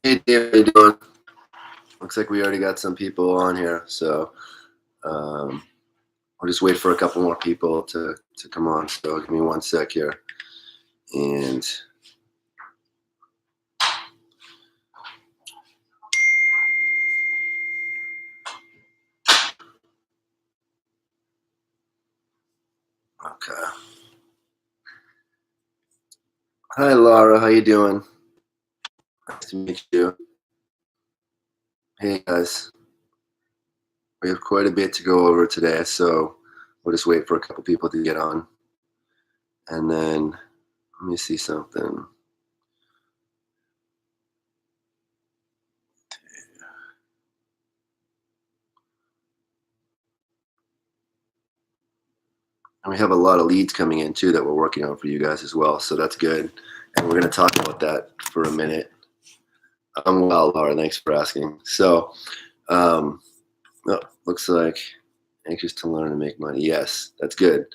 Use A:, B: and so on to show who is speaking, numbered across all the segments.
A: Hey Dave, how you doing? Looks like we already got some people on here, so um, we'll just wait for a couple more people to come on. So give me one sec here, and okay. Hi Laura, how you doing? Nice to meet you. Hey guys, we have quite a bit to go over today, so we'll just wait for a couple people to get on, and then let me see something. And we have a lot of leads coming in too that we're working on for you guys as well, so that's good. And we're going to talk about that for a minute. I'm well, Laura. Thanks for asking. So, oh, looks like anxious to learn and make money. Yes, that's good.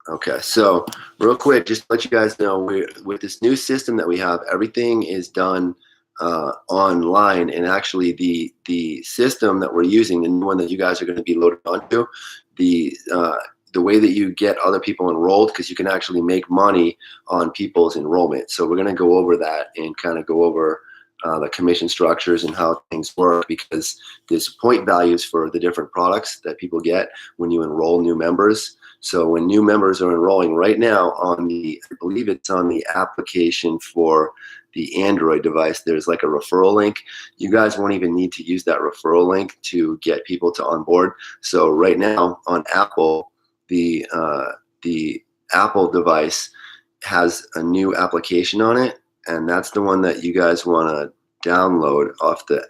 A: Okay, so real quick, just to let you guys know, with this new system that we have, everything is done online, and actually the system that we're using, the new one that you guys are going to be loaded onto, the way that you get other people enrolled, because you can actually make money on people's enrollment. So we're going to go over that and kind of go over the commission structures and how things work, because there's point values for the different products that people get when you enroll new members. So when new members are enrolling right now on the, I believe it's on the application for the Android device, there's like a referral link. You guys won't even need to use that referral link to get people to onboard. So right now on Apple, the Apple device has a new application on it, and that's the one that you guys want to download off the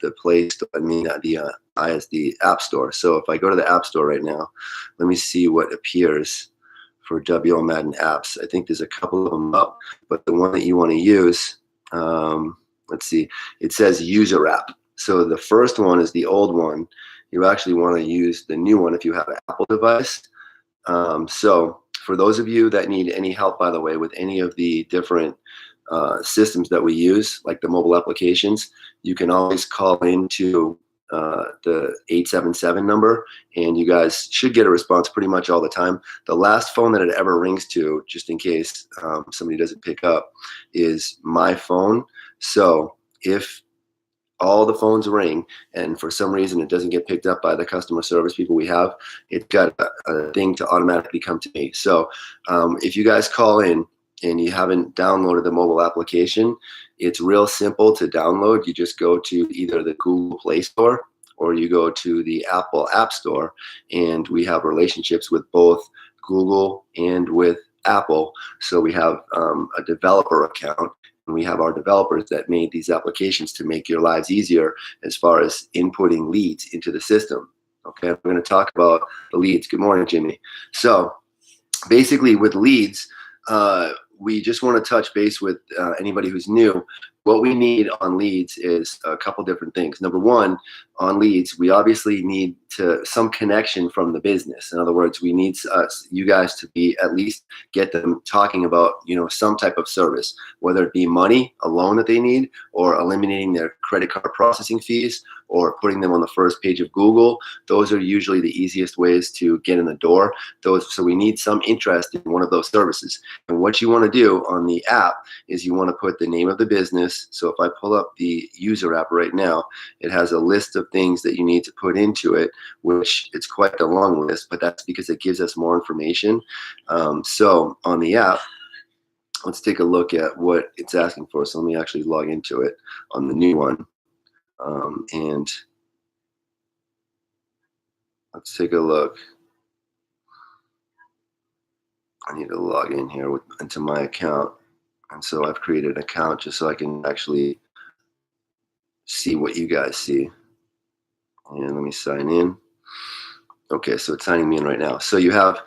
A: the Play Store. I mean the App Store. So if I go to the App Store right now, let me see what appears for WO Madden apps. I think there's a couple of them up, but the one that you want to use, let's see, it says user app. So the first one is the old one. You actually want to use the new one if you have an Apple device. So for those of you that need any help, by the way, with any of the different systems that we use, like the mobile applications, you can always call into the 877 number, and you guys should get a response pretty much all the time. The last phone that it ever rings to, just in case somebody doesn't pick up, is my phone. So if all the phones ring and for some reason it doesn't get picked up by the customer service people we have, it's got a thing to automatically come to me. So if you guys call in and you haven't downloaded the mobile application, it's real simple to download. You just go to either the Google Play Store or you go to the Apple App Store, and we have relationships with both Google and with Apple. So we have a developer account, and we have our developers that made these applications to make your lives easier as far as inputting leads into the system. Okay, we're going to talk about the leads. Good morning, Jimmy. So basically with leads, we just want to touch base with anybody who's new. What we need on leads is a couple different things. Number one, on leads, we obviously need some connection from the business. In other words, we need you guys to be at least get them talking about some type of service, whether it be money, a loan that they need, or eliminating their credit card processing fees, or putting them on the first page of Google. Those are usually the easiest ways to get in the door. So we need some interest in one of those services. And what you want to do on the app is you want to put the name of the business. So if I pull up the user app right now, it has a list of things that you need to put into it, which it's quite a long list, but that's because it gives us more information. So on the app, let's take a look at what it's asking for. So let me actually log into it on the new one. And let's take a look. I need to log in here into my account. And so I've created an account just so I can actually see what you guys see. And let me sign in. Okay, so it's signing me in right now. So you have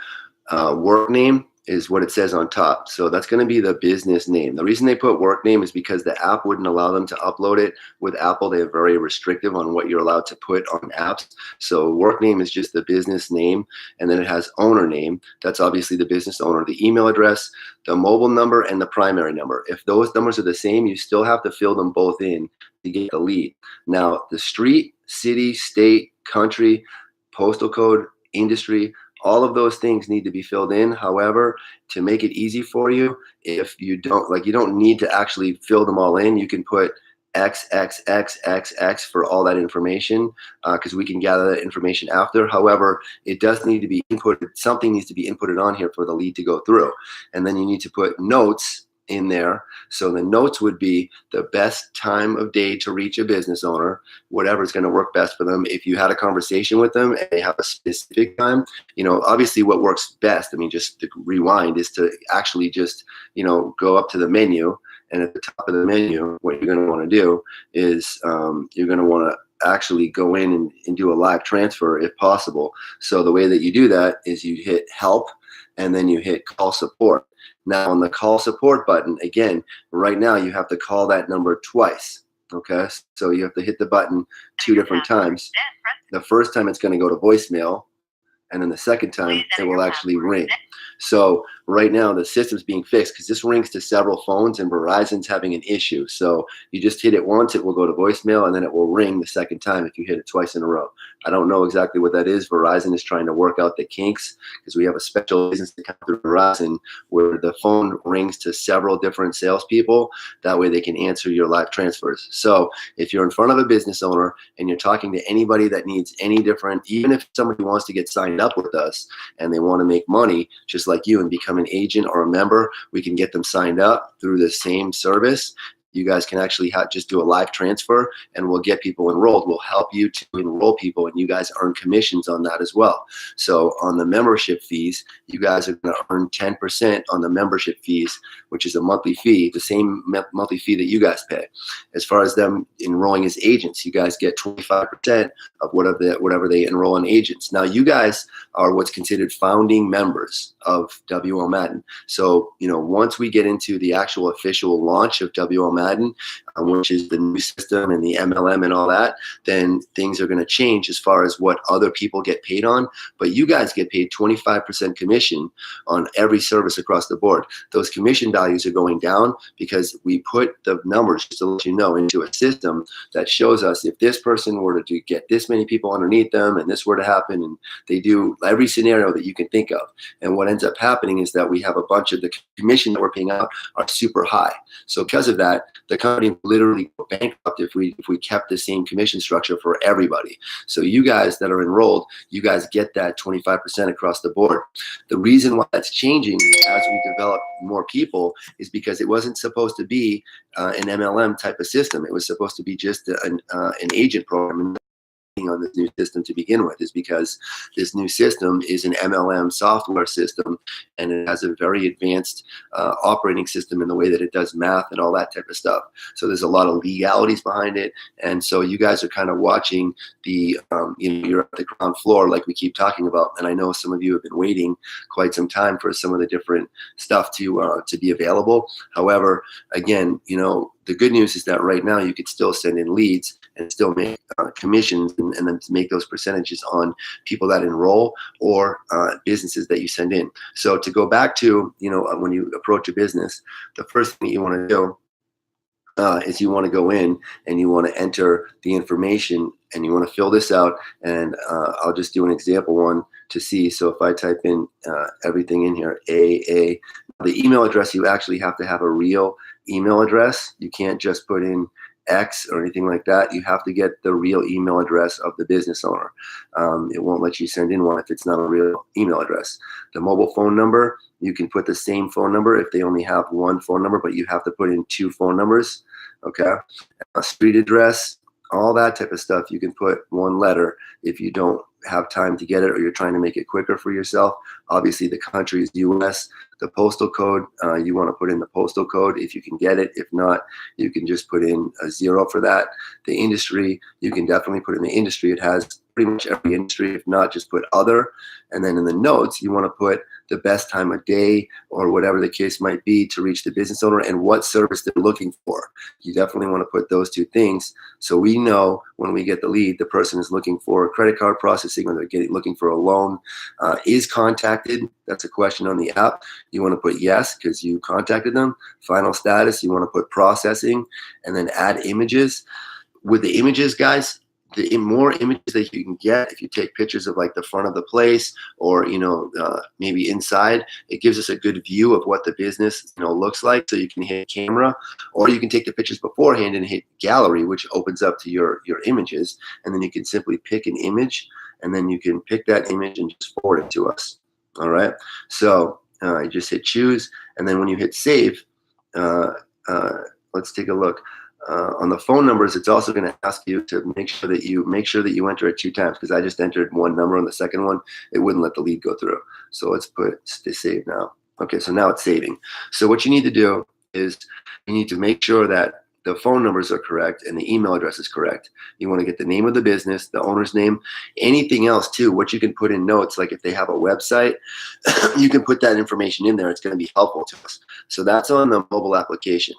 A: work name, is what it says on top. So that's going to be the business name. The reason they put work name is because the app wouldn't allow them to upload it. With Apple, they're very restrictive on what you're allowed to put on apps. So work name is just the business name, and then it has owner name. That's obviously the business owner, the email address, the mobile number, and the primary number. If those numbers are the same, you still have to fill them both in to get the lead. Now, the street, city, state, country, postal code, industry, all of those things need to be filled in. However, to make it easy for you, if you don't you don't need to actually fill them all in. You can put XXXXX for all that information, because we can gather that information after. However, it does need to be inputted. Something needs to be inputted on here for the lead to go through. And then you need to put notes in there. So the notes would be the best time of day to reach a business owner, whatever's going to work best for them. If you had a conversation with them and they have a specific time, obviously what works best, just to rewind, is to actually just, go up to the menu, and at the top of the menu, what you're going to want to do is you're going to want to actually go in and do a live transfer if possible. So the way that you do that is you hit help and then you hit call support. Now on the call support button, again, right now you have to call that number twice. Okay, so you have to hit the button 2 different times. The first time it's going to go to voicemail, and then the second time it will actually ring. So right now the system's being fixed because this rings to several phones and Verizon's having an issue. So you just hit it once, it will go to voicemail, and then it will ring the second time if you hit it twice in a row. I don't know exactly what that is. Verizon is trying to work out the kinks because we have a special business account through Verizon where the phone rings to several different salespeople. That way they can answer your live transfers. So if you're in front of a business owner and you're talking to anybody that needs any different, even if somebody wants to get signed up with us and they want to make money just like you and become an agent or a member, we can get them signed up through the same service. You guys can actually just do a live transfer and we'll get people enrolled. We'll help you to enroll people and you guys earn commissions on that as well. So on the membership fees, you guys are going to earn 10% on the membership fees, which is a monthly fee, the same monthly fee that you guys pay. As far as them enrolling as agents, you guys get 25% of whatever they enroll in agents. Now you guys are what's considered founding members of WO Madden. So, once we get into the actual official launch of WO Madden, which is the new system and the MLM and all that, then things are going to change as far as what other people get paid on. But you guys get paid 25% commission on every service across the board. Those commission values are going down because we put the numbers, just to let you know, into a system that shows us if this person were to get this many people underneath them and this were to happen, and they do every scenario that you can think of. And what ends up happening is that we have a bunch of the commission that we're paying out are super high. So because of that, the company would literally go bankrupt if we kept the same commission structure for everybody. So you guys that are enrolled, you guys get that 25% across the board. The reason why that's changing as we develop more people is because it wasn't supposed to be an MLM type of system. It was supposed to be just an agent program. On this new system to begin with is because this new system is an MLM software system, and it has a very advanced operating system in the way that it does math and all that type of stuff. So there's a lot of legalities behind it, and so you guys are kind of watching the you're at the ground floor like we keep talking about. And I know some of you have been waiting quite some time for some of the different stuff to be available. However, again, the good news is that right now you could still send in leads and still make commissions and then to make those percentages on people that enroll or businesses that you send in. So to go back to, when you approach a business, the first thing you want to do is you want to go in and you want to enter the information and you want to fill this out. And I'll just do an example one to see. So if I type in everything in here, the email address, you actually have to have a real email address. You can't just put in X or anything like that. You have to get the real email address of the business owner. It won't let you send in one if it's not a real email address. The mobile phone number, you can put the same phone number if they only have one phone number, but you have to put in 2 phone numbers. Okay. A street address, all that type of stuff, you can put 1 letter if you don't have time to get it or you're trying to make it quicker for yourself. Obviously the country is US. The postal code, you want to put in the postal code if you can get it. If not, you can just put in a 0 for that. The industry, you can definitely put in the industry. It has pretty much every industry. If not, just put other. And then in the notes, you want to put the best time of day, or whatever the case might be, to reach the business owner, and what service they're looking for. You definitely want to put those two things so we know when we get the lead, the person is looking for credit card processing, or they're looking for a loan. Is contacted, that's a question on the app. You want to put yes because you contacted them. Final status, you want to put processing, and then add images. With the images, guys, the more images that you can get, if you take pictures of like the front of the place, or maybe inside, it gives us a good view of what the business looks like. So you can hit camera, or you can take the pictures beforehand and hit gallery, which opens up to your images, and then you can simply pick an image, and then you can pick that image and just forward it to us. All right, so you just hit choose, and then when you hit save, let's take a look. On the phone numbers, it's also going to ask you to make sure that you enter it 2 times, because I just entered one number on the second one. It wouldn't let the lead go through. So let's put stay save now. Okay, so now it's saving. So what you need to do is you need to make sure that the phone numbers are correct and the email address is correct. You want to get the name of the business, the owner's name, anything else too, what you can put in notes, like if they have a website, you can put that information in there. It's going to be helpful to us. So that's on the mobile application.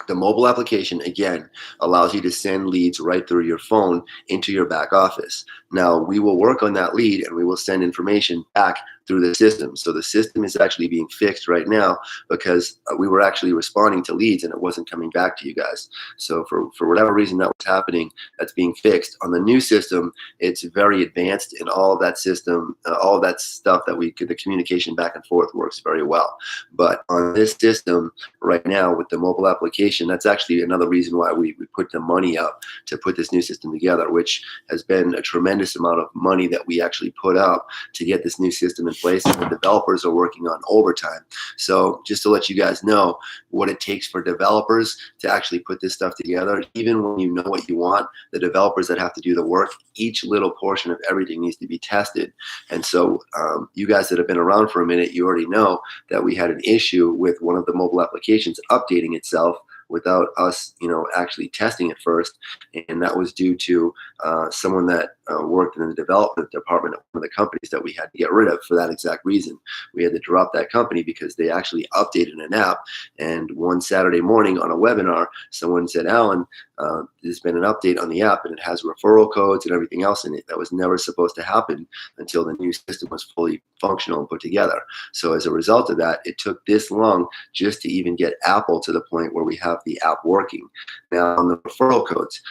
A: The mobile application, again, allows you to send leads right through your phone into your back office. Now, we will work on that lead and we will send information back through the system. So the system is actually being fixed right now because we were actually responding to leads and it wasn't coming back to you guys. So for whatever reason that was happening, that's being fixed. On the new system, it's very advanced, and all of that system, all of that stuff that the communication back and forth works very well. But on this system right now with the mobile application, that's actually another reason why we put the money up to put this new system together, which has been a tremendous amount of money that we actually put up to get this new system in place, and the developers are working on overtime. So just to let you guys know what it takes for developers to actually put this stuff together, even when you know what you want, the developers that have to do the work, each little portion of everything needs to be tested. And so you guys that have been around for a minute, you already know that we had an issue with one of the mobile applications updating itself without us, actually testing it first, and that was due to someone that worked in the development department of one of the companies that we had to get rid of for that exact reason. We had to drop that company because they actually updated an app, and one Saturday morning on a webinar, someone said, Alan, there's been an update on the app and it has referral codes and everything else in it. That was never supposed to happen until the new system was fully functional and put together. So as a result of that, it took this long just to even get Apple to the point where we have the app working. Now on the referral codes,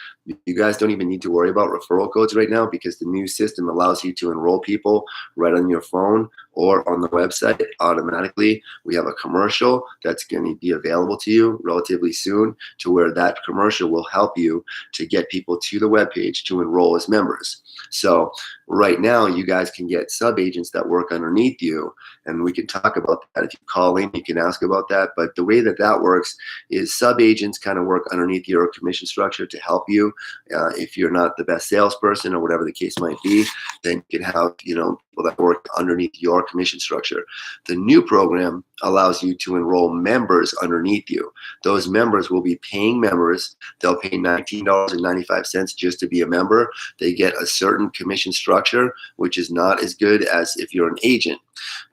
A: you guys don't even need to worry about referral codes right now, because the new system allows you to enroll people right on your phone or on the website automatically. We have a commercial that's going to be available to you relatively soon, to where that commercial will help you to get people to the webpage to enroll as members. So right now, you guys can get sub-agents that work underneath you, and we can talk about that. If you call in, you can ask about that. But the way that that works is sub-agents kind of work underneath your commission structure to help you. If you're not the best salesperson or whatever the case might be, then you can have people that work underneath your commission structure. The new program allows you to enroll members underneath you. Those members will be paying members. They'll pay $19.95 just to be a member. They get a certain commission structure, which is not as good as if you're an agent,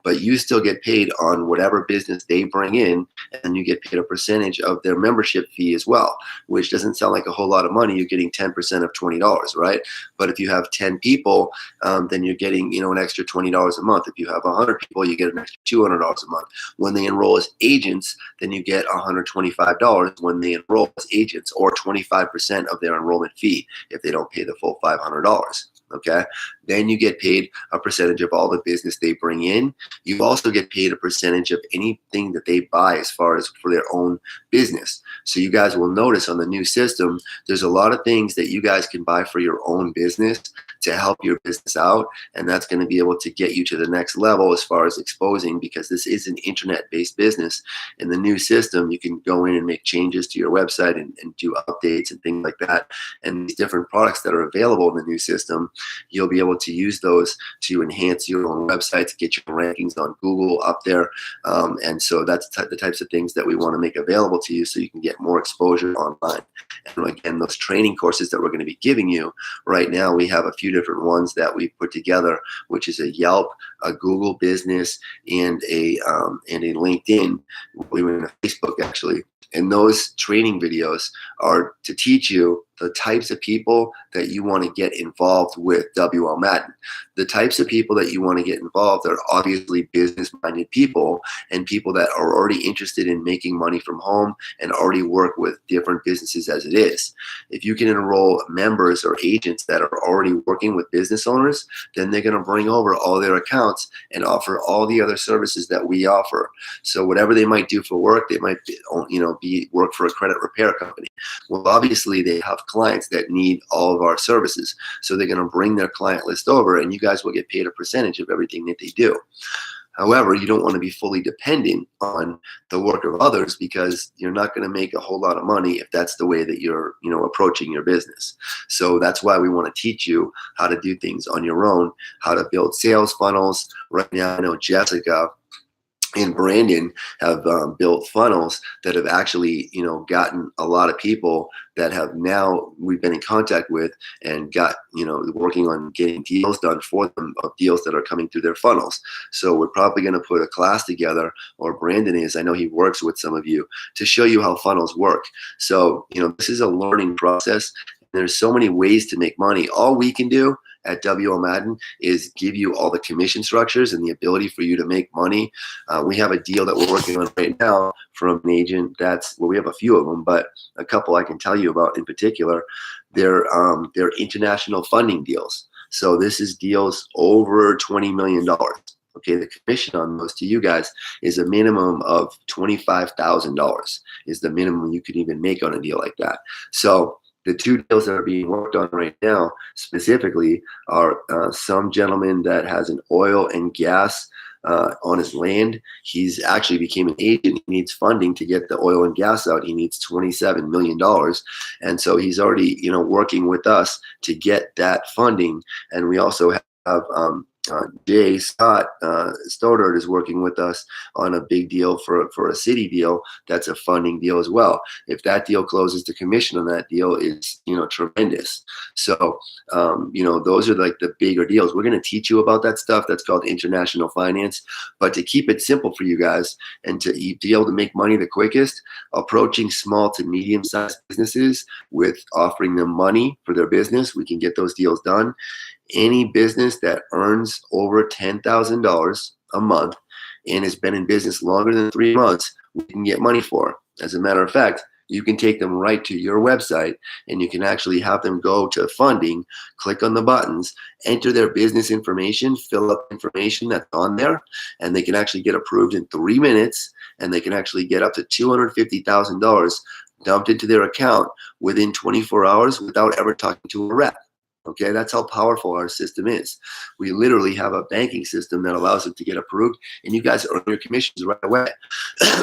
A: but you still get paid on whatever business they bring in, and you get paid a percentage of their membership fee as well, which doesn't sound like a whole lot of money. You're getting 10% of $20, right? But if you have 10 people, then you're getting an extra $20 a month. If you have 100 people, you get an extra $200 a month. When they enroll as agents, then you get $125 when they enroll as agents, or 25% of their enrollment fee if they don't pay the full $500. Okay, then you get paid a percentage of all the business they bring in. You also get paid a percentage of anything that they buy as far as for their own business. So you guys will notice on the new system, there's a lot of things that you guys can buy for your own business to help your business out, and that's going to be able to get you to the next level as far as exposing, because this is an internet-based business. In the new system, you can go in and make changes to your website and do updates and things like that. And these different products that are available in the new system, you'll be able to use those to enhance your own website, to get your rankings on Google up there. And so that's the types of things that we want to make available to you, so you can get more exposure online. And again, those training courses that we're going to be giving you right now, we have a few different ones that we put together, which is a Yelp, a Google Business, and a LinkedIn, even a Facebook actually. And those training videos are to teach you the types of people that you want to get involved with WL Madden. The types of people that you want to get involved are obviously business-minded people and people that are already interested in making money from home and already work with different businesses as it is. If you can enroll members or agents that are already working with business owners, then they're going to bring over all their accounts and offer all the other services that we offer. So whatever they might do for work, they might work for a credit repair company. Well, obviously they have clients that need all of our services. So they're going to bring their client list over, and you guys will get paid a percentage of everything that they do. However, you don't want to be fully dependent on the work of others, because you're not going to make a whole lot of money if that's the way that you're, approaching your business. So that's why we want to teach you how to do things on your own, how to build sales funnels. Right now, I know Jessica and Brandon have built funnels that have actually, gotten a lot of people that have now we've been in contact with and got, working on getting deals done for them, of deals that are coming through their funnels. So we're probably going to put a class together, or Brandon is, I know he works with some of you, to show you how funnels work. So, this is a learning process. There's so many ways to make money. All we can do at WL Madden is give you all the commission structures and the ability for you to make money. We have a deal that we're working on right now from an agent we have a few of them, but a couple I can tell you about in particular. They're international funding deals. So this is deals over $20 million. Okay, the commission on those to you guys is a minimum of $25,000 is the minimum you could even make on a deal like that. So the two deals that are being worked on right now specifically are some gentleman that has an oil and gas on his land. He's actually became an agent. He needs funding to get the oil and gas out. He needs $27 million. And so he's already, working with us to get that funding. And we also have Jay Scott Stoddard is working with us on a big deal for a city deal. That's a funding deal as well. If that deal closes, the commission on that deal is tremendous. So those are like the bigger deals. We're going to teach you about that stuff. That's called international finance. But to keep it simple for you guys and to be able to make money the quickest, approaching small to medium sized businesses with offering them money for their business, we can get those deals done. Any business that earns over $10,000 a month and has been in business longer than 3 months, we can get money for. As a matter of fact, you can take them right to your website, and you can actually have them go to funding, click on the buttons, enter their business information, fill up information that's on there, and they can actually get approved in 3 minutes, and they can actually get up to $250,000 dumped into their account within 24 hours without ever talking to a rep. Okay, that's how powerful our system is. We literally have a banking system that allows it to get approved, and you guys earn your commissions right away.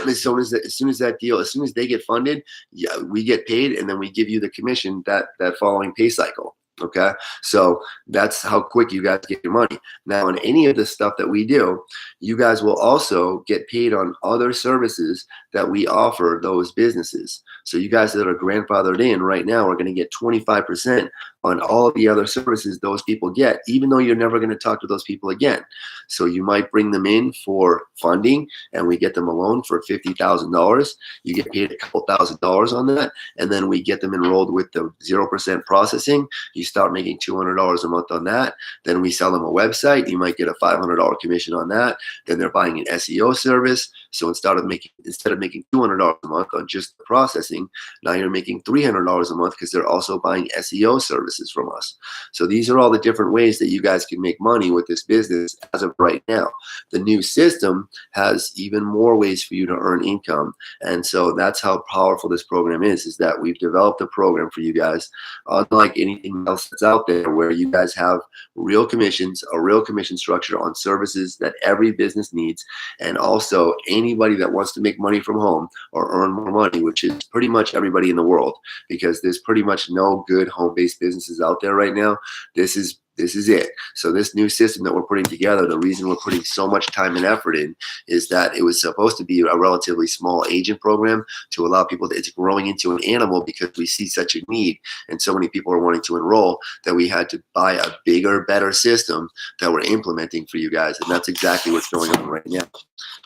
A: as soon as they get funded, yeah, we get paid, and then we give you the commission that following pay cycle. Okay, so that's how quick you guys get your money. Now, on any of the stuff that we do, you guys will also get paid on other services that we offer those businesses. So you guys that are grandfathered in right now are going to get 25% on all of the other services those people get, even though you're never going to talk to those people again. So you might bring them in for funding, and we get them a loan for $50,000. You get paid a couple $1,000s on that, and then we get them enrolled with the 0% processing. You start making $200 a month on that. Then we sell them a website. You might get a $500 commission on that. Then they're buying an SEO service. So instead of making $200 a month on just the processing, now you're making $300 a month because they're also buying SEO services from us. So these are all the different ways that you guys can make money with this business as of right now. The new system has even more ways for you to earn income. And so that's how powerful this program is that we've developed a program for you guys, unlike anything else that's out there, where you guys have real commissions, a real commission structure on services that every business needs, and also anybody that wants to make money from home or earn more money, which is pretty much everybody in the world, because there's pretty much no good home-based businesses out there right now. This is This is it. So this new system that we're putting together, the reason we're putting so much time and effort in is that it was supposed to be a relatively small agent program to allow people to, it's growing into an animal because we see such a need and so many people are wanting to enroll that we had to buy a bigger, better system that we're implementing for you guys. And that's exactly what's going on right now.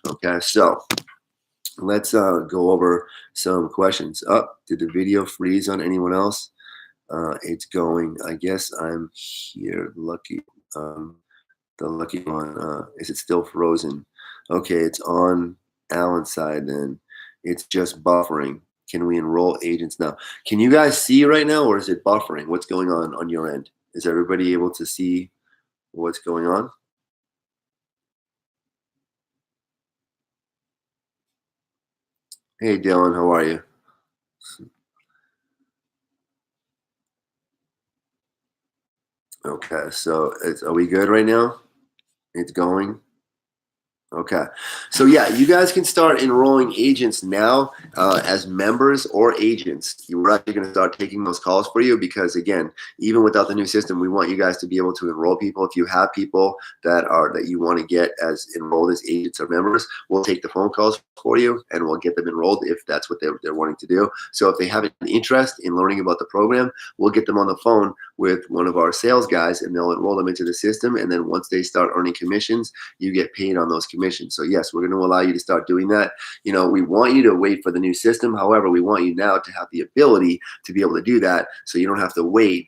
A: Okay, so let's go over some questions. Did the video freeze on anyone else? It's going. I guess I'm here. Lucky. The lucky one. Is it still frozen? Okay, it's on Alan's side then. It's just buffering. Can we enroll agents now? Can you guys see right now, or is it buffering? What's going on your end? Is everybody able to see what's going on? Hey, Dylan, how are you? Okay, so are we good right now? It's going. Okay, so yeah, you guys can start enrolling agents now as members or agents. We're actually going to start taking those calls for you because, again, even without the new system, we want you guys to be able to enroll people. If you have people that you want to get as enrolled as agents or members, we'll take the phone calls for you and we'll get them enrolled if that's what they're wanting to do. So if they have an interest in learning about the program, we'll get them on the phone with one of our sales guys and they'll enroll them into the system. And then once they start earning commissions, you get paid on those commissions. So yes, we're going to allow you to start doing that. You know, we want you to wait for the new system. However, we want you now to have the ability to be able to do that so you don't have to wait.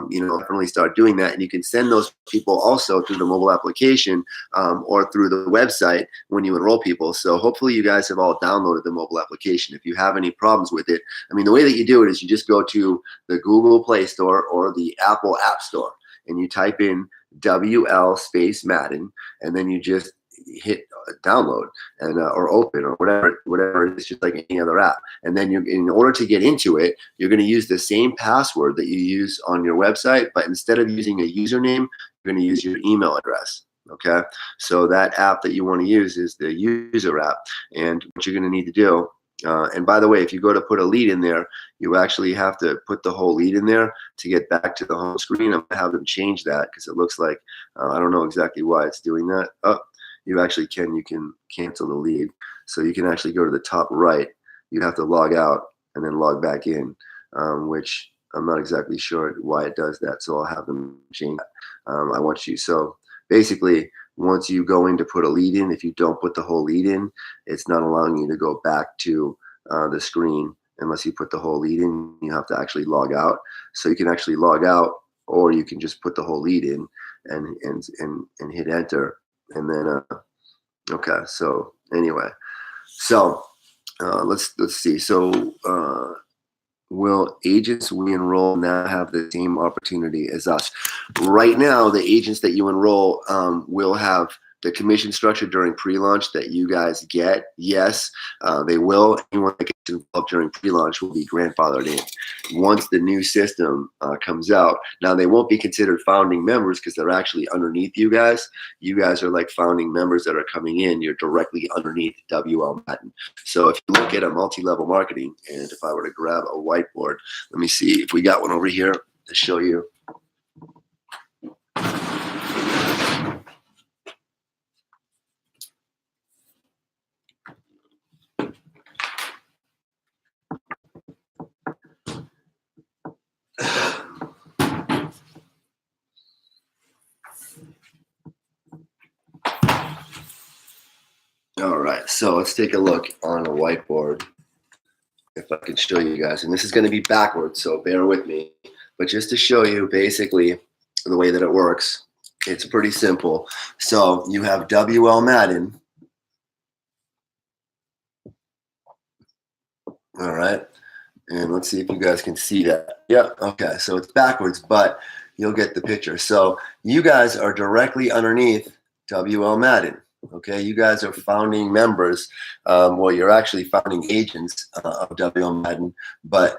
A: You know, definitely start doing that. And you can send those people also through the mobile application or through the website when you enroll people. So hopefully you guys have all downloaded the mobile application. If you have any problems with it, I mean, the way that you do it is you just go to the Google Play Store or the Apple App Store and you type in WL space Madden and then you just hit download and or open or whatever it is, just like any other app. And then in order to get into it, you're going to use the same password that you use on your website, but instead of using a username, you're going to use your email address. Okay, so that app that you want to use is the user app, and what you're going to need to do. And by the way, if you go to put a lead in there, you actually have to put the whole lead in there to get back to the home screen. I'm gonna have them change that because it looks like I don't know exactly why it's doing that. You can cancel the lead. So you can actually go to the top right. You have to log out and then log back in, which I'm not exactly sure why it does that. So I'll have them change that. So basically, once you go in to put a lead in, if you don't put the whole lead in, it's not allowing you to go back to the screen unless you put the whole lead in. You have to actually log out. So you can actually log out, or you can just put the whole lead in and hit enter. And then, okay, so anyway, so let's see. So will agents we enroll now have the same opportunity as us? Right now, the agents that you enroll will have the commission structure during pre-launch that you guys get. Yes, they will. Anyone that gets involved during pre-launch will be grandfathered in. Once the new system comes out, now they won't be considered founding members because they're actually underneath you guys. You guys are like founding members that are coming in. You're directly underneath WL Madden. So if you look at a multi-level marketing, and if I were to grab a whiteboard, let me see if we got one over here to show you. All right, so let's take a look on a whiteboard if I can show you guys. And this is going to be backwards, so bear with me. But just to show you basically the way that it works, it's pretty simple. So you have WL Madden. All right, and let's see if you guys can see that. Yeah, okay, so it's backwards, but you'll get the picture. So you guys are directly underneath WL Madden. Okay, you guys are founding members. Well, you're actually founding agents of WL Madden, but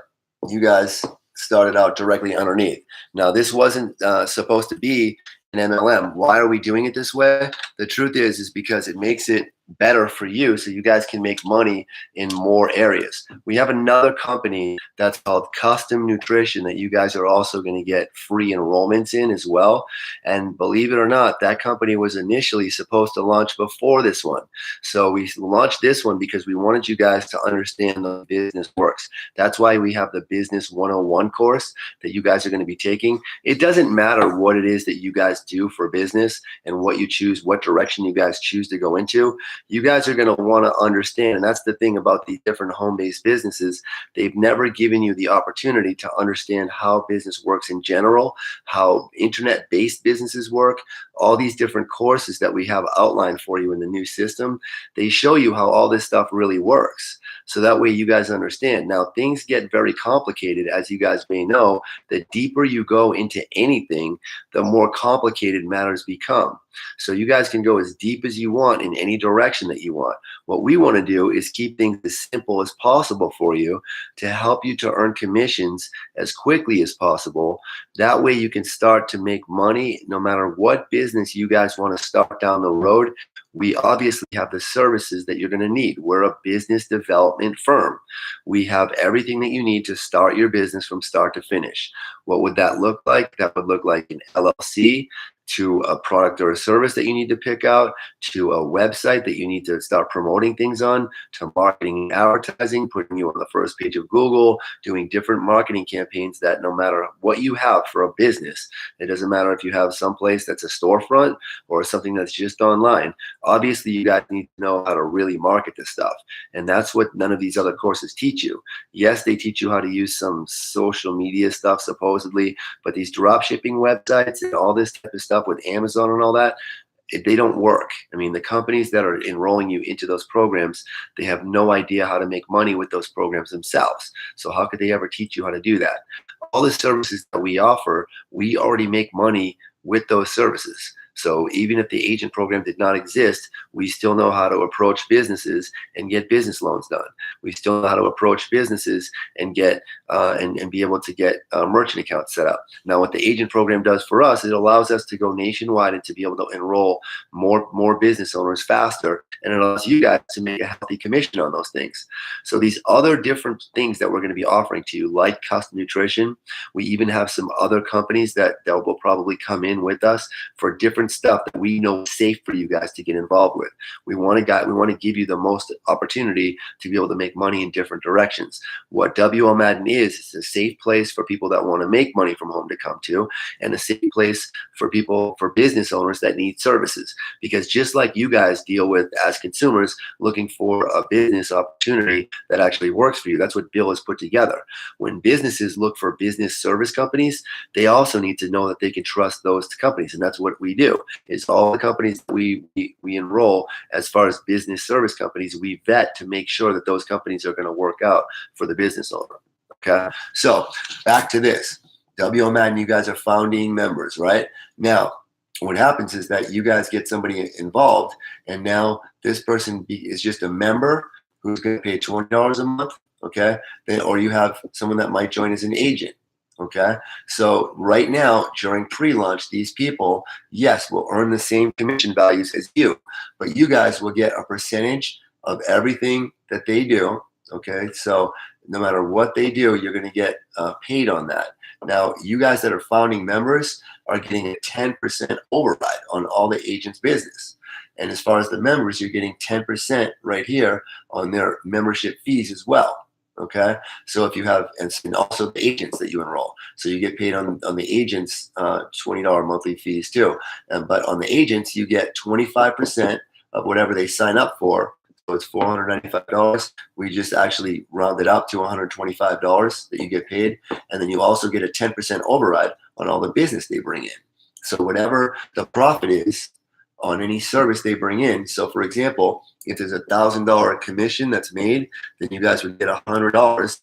A: you guys started out directly underneath. Now, this wasn't supposed to be an MLM. Why are we doing it this way? The truth is because it makes it better for you so you guys can make money in more areas. We have another company that's called Custom Nutrition that you guys are also going to get free enrollments in as well. And believe it or not, that company was initially supposed to launch before this one. So we launched this one because we wanted you guys to understand the business works. That's why we have the Business 101 course that you guys are going to be taking. It doesn't matter what it is that you guys do for business and what you choose, what direction you guys choose to go into. You guys are going to want to understand, and that's the thing about these different home-based businesses. They've never given you the opportunity to understand how business works in general, how internet-based businesses work, all these different courses that we have outlined for you in the new system. They show you how all this stuff really works. So that way you guys understand. Now, things get very complicated, as you guys may know. The deeper you go into anything, the more complicated matters become. So you guys can go as deep as you want in any direction that you want. What we want to do is keep things as simple as possible for you to help you to earn commissions as quickly as possible. That way you can start to make money no matter what business you guys want to start down the road. We obviously have the services that you're going to need. We're a business development firm. We have everything that you need to start your business from start to finish. What would that look like? That would look like an LLC, to a product or a service that you need to pick out, to a website that you need to start promoting things on, to marketing and advertising, putting you on the first page of Google, doing different marketing campaigns that no matter what you have for a business, it doesn't matter if you have someplace that's a storefront or something that's just online. Obviously, you guys need to know how to really market this stuff. And that's what none of these other courses teach you. Yes, they teach you how to use some social media stuff, supposedly, but these drop shipping websites and all this type of stuff with Amazon and all that, they don't work. I mean, the companies that are enrolling you into those programs, they have no idea how to make money with those programs themselves. So how could they ever teach you how to do that? All the services that we offer, we already make money with those services. So even if the agent program did not exist, we still know how to approach businesses and get business loans done. We still know how to approach businesses and get and be able to get merchant accounts set up. Now, what the agent program does for us, it allows us to go nationwide and to be able to enroll more business owners faster, and it allows you guys to make a healthy commission on those things. So these other different things that we're going to be offering to you, like custom nutrition, we even have some other companies that will probably come in with us for different stuff that we know is safe for you guys to get involved with. We want to give you the most opportunity to be able to make money in different directions. What WL Madden is a safe place for people that want to make money from home to come to, and a safe place for people, for business owners that need services. Because just like you guys deal with as consumers looking for a business opportunity that actually works for you, that's what Bill has put together. When businesses look for business service companies, they also need to know that they can trust those companies, and that's what we do. Is all the companies that we enroll as far as business service companies, we vet to make sure that those companies are going to work out for the business owner. Okay, so back to this. WL Madden, you guys are founding members, right? Now, what happens is that you guys get somebody involved, and now this person is just a member who's going to pay $20 a month, okay? Or you have someone that might join as an agent. Okay, so right now during pre-launch, these people, yes, will earn the same commission values as you, but you guys will get a percentage of everything that they do. Okay, so no matter what they do, you're going to get paid on that. Now, you guys that are founding members are getting a 10% override on all the agents' business. And as far as the members, you're getting 10% right here on their membership fees as well. Okay, so if you have, and also the agents that you enroll, so you get paid on the agents $20 monthly fees too. But on the agents, you get 25% of whatever they sign up for. So it's $495. We just actually rounded up to $125 that you get paid, and then you also get a 10% override on all the business they bring in. So whatever the profit is on any service they bring in. So for example, if there's $1,000 commission that's made, then you guys would get $100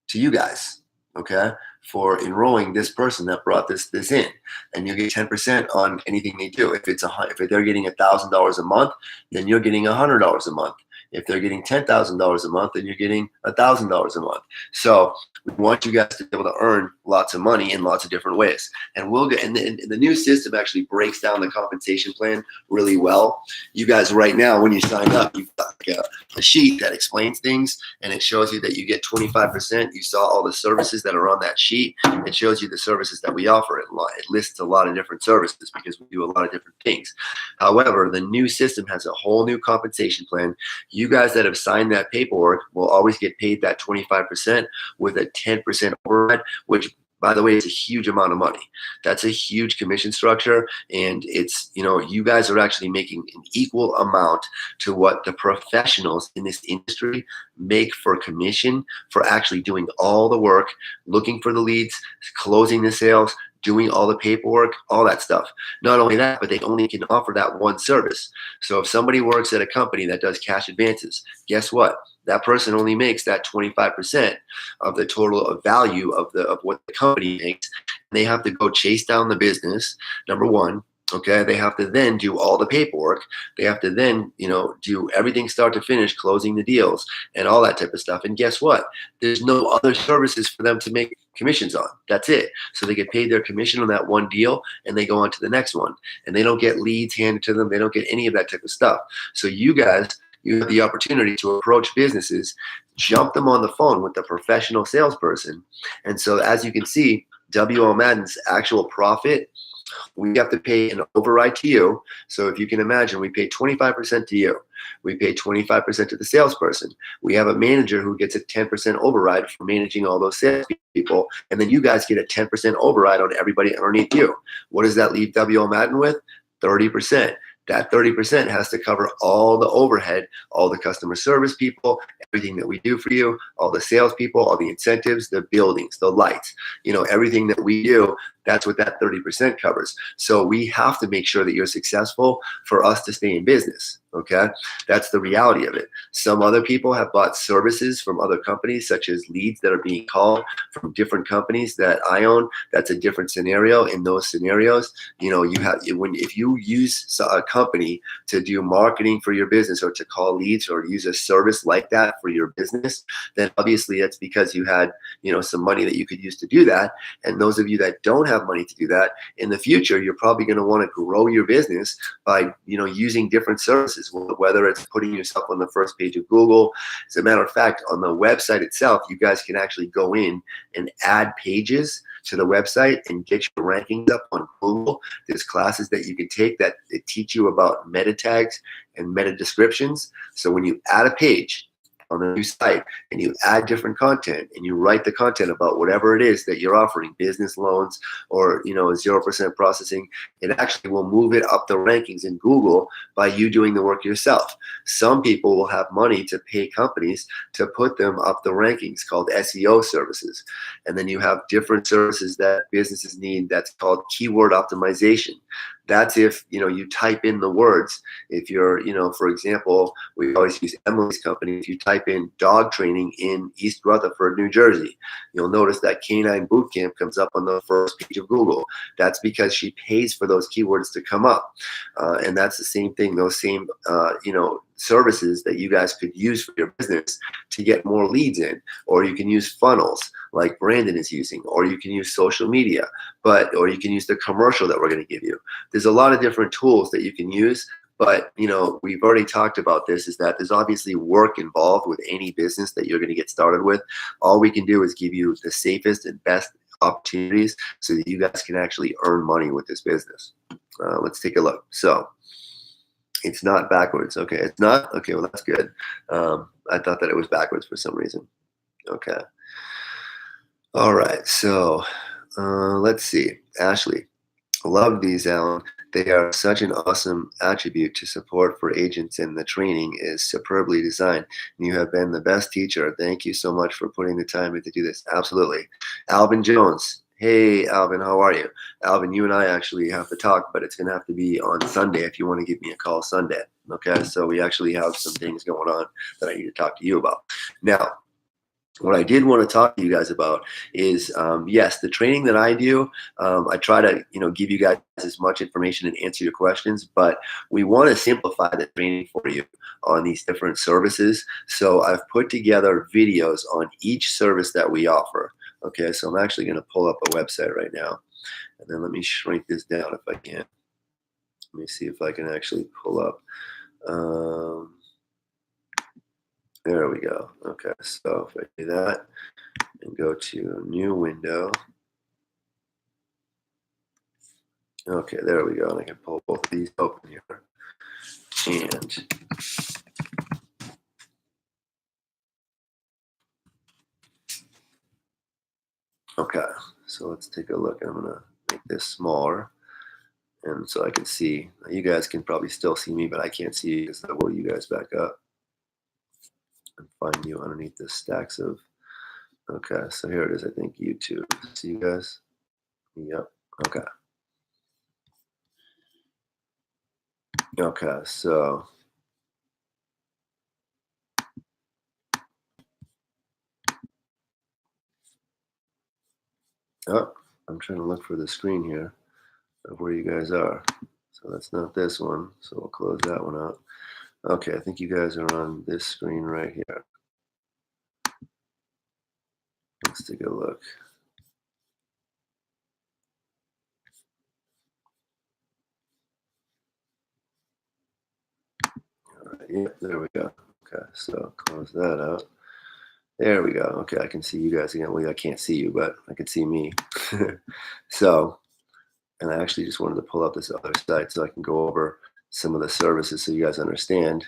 A: to you guys, okay, for enrolling this person that brought this in, and you get 10% on anything they do. If they're getting $1,000 a month, then you're getting $100 a month. If they're getting $10,000 a month, then you're getting $1,000 a month. So we want you guys to be able to earn lots of money in lots of different ways. And we'll get, and the new system actually breaks down the compensation plan really well. You guys right now, when you sign up, you've got like a sheet that explains things, and it shows you that you get 25%. You saw all the services that are on that sheet. It shows you the services that we offer. It lists a lot of different services because we do a lot of different things. However, the new system has a whole new compensation plan. You guys that have signed that paperwork will always get paid that 25% with a 10% override, which, by the way, it's a huge amount of money. That's a huge commission structure. And it's, you guys are actually making an equal amount to what the professionals in this industry make for commission for actually doing all the work, looking for the leads, closing the sales, doing all the paperwork, all that stuff. Not only that, but they only can offer that one service. So if somebody works at a company that does cash advances, guess what? That person only makes that 25% of the total value of what the company makes. And they have to go chase down the business, number one. Okay, they have to then do all the paperwork. They have to then, do everything start to finish, closing the deals and all that type of stuff. And guess what? There's no other services for them to make commissions on. That's it. So they get paid their commission on that one deal, and they go on to the next one. And they don't get leads handed to them. They don't get any of that type of stuff. So you guys, you have the opportunity to approach businesses, jump them on the phone with a professional salesperson. And so as you can see, WL Madden's actual profit, we have to pay an override to you. So if you can imagine, we pay 25% to you. We pay 25% to the salesperson. We have a manager who gets a 10% override for managing all those salespeople. And then you guys get a 10% override on everybody underneath you. What does that leave WL Madden with? 30%. That 30% has to cover all the overhead, all the customer service people, everything that we do for you, all the salespeople, all the incentives, the buildings, the lights, everything that we do. That's what that 30% covers. So we have to make sure that you're successful for us to stay in business. Okay, that's the reality of it. Some other people have bought services from other companies, such as leads that are being called from different companies that I own. That's a different scenario. In those scenarios, if you use a company to do marketing for your business or to call leads or use a service like that for your business, then obviously that's because you had some money that you could use to do that. And those of you that don't have money to do that, in the future, you're probably going to want to grow your business by using different services, whether it's putting yourself on the first page of Google. As a matter of fact, on the website itself, you guys can actually go in and add pages to the website and get your rankings up on Google. There's classes that you can take that teach you about meta tags and meta descriptions. So when you add a page on the new site and you add different content and you write the content about whatever it is that you're offering, business loans or 0% processing, it actually will move it up the rankings in Google by you doing the work yourself. Some people will have money to pay companies to put them up the rankings, called SEO services. And then you have different services that businesses need that's called keyword optimization. That's if you type in the words. If you're for example, we always use Emily's company. If you type in dog training in East Rutherford, New Jersey, you'll notice that Canine Boot Camp comes up on the first page of Google. That's because she pays for those keywords to come up, and that's the same thing. Those same services that you guys could use for your business to get more leads in, or you can use funnels like Brandon is using, or you can use social media, or you can use the commercial that we're going to give you. There's a lot of different tools that you can use, but we've already talked about this, is that there's obviously work involved with any business that you're going to get started with. All we can do is give you the safest and best opportunities so that you guys can actually earn money with this business. Let's take a look. So it's not backwards. Okay, it's not? Okay, well, that's good. I thought that it was backwards for some reason. Okay. All right, so let's see. Ashley, love these, Alan. They are such an awesome attribute to support for agents, and the training is superbly designed. You have been the best teacher. Thank you so much for putting the time in to do this. Absolutely. Alvin Jones. Hey, Alvin, how are you? Alvin, you and I actually have to talk, but it's going to have to be on Sunday if you want to give me a call Sunday. Okay, so we actually have some things going on that I need to talk to you about. Now, what I did want to talk to you guys about is, yes, the training that I do, I try to, give you guys as much information and answer your questions, but we want to simplify the training for you on these different services. So I've put together videos on each service that we offer. Okay, so I'm actually going to pull up a website right now, and then let me shrink this down if I can. Let me see if I can actually pull up. Um, there we go. Okay, so if I do that and go to new window, okay, there we go. And I can pull both of these open here. And okay, so let's take a look. I'm gonna make this smaller, and so I can see. You guys can probably still see me, but I can't see you because that will you guys back up and find you underneath the stacks of. Okay, so here it is. I think YouTube. See you guys. Yep. Okay. Okay. So. Oh, I'm trying to look for the screen here of where you guys are. So that's not this one. So we'll close that one out. Okay, I think you guys are on this screen right here. Let's take a look. All right, yeah, there we go. Okay, so close that out. There we go. Okay, I can see you guys again. Well, I can't see you, but I can see me. So, and I actually just wanted to pull up this other site so I can go over some of the services so you guys understand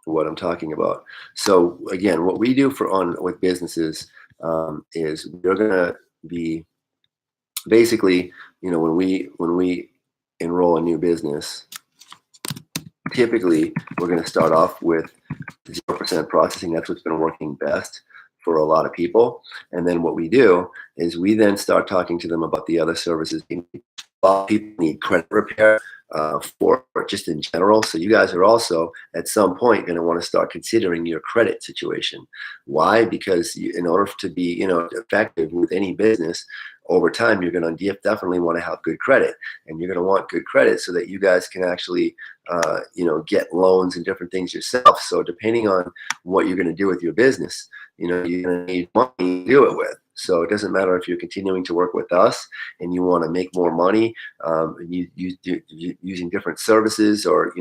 A: what I'm talking about. So again, what we do for on with businesses is we're gonna be basically, when we enroll a new business, typically we're going to start off with 0% processing. That's what's been working best for a lot of people. And then what we do is we then start talking to them about the other services. A lot of people need credit repair for just in general. So you guys are also at some point going to want to start considering your credit situation. Why? Because in order to be effective with any business, over time, you're going to definitely want to have good credit, and you're going to want good credit so that you guys can actually, get loans and different things yourself. So depending on what you're going to do with your business, you're going to need money to do it with. So it doesn't matter if you're continuing to work with us and you want to make more money, using different services, or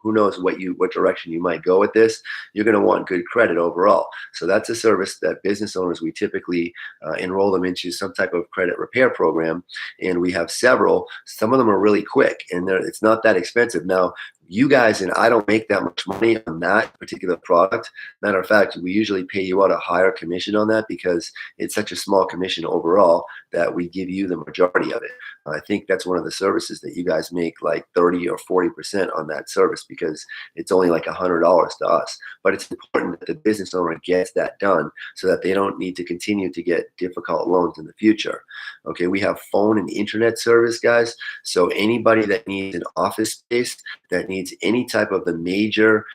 A: who knows what direction you might go with this. You're going to want good credit overall. So that's a service that business owners, we typically enroll them into some type of credit repair program, and we have several. Some of them are really quick, and it's not that expensive. Now, you guys and I don't make that much money on that particular product. Matter of fact, we usually pay you out a higher commission on that because it's such a small commission overall that we give you the majority of it. I think that's one of the services that you guys make like 30 or 40% on that service because it's only like $100 to us. But it's important that the business owner gets that done so that they don't need to continue to get difficult loans in the future. Okay, we have phone and internet service, guys. So anybody that needs an office space, that needs any type of the major,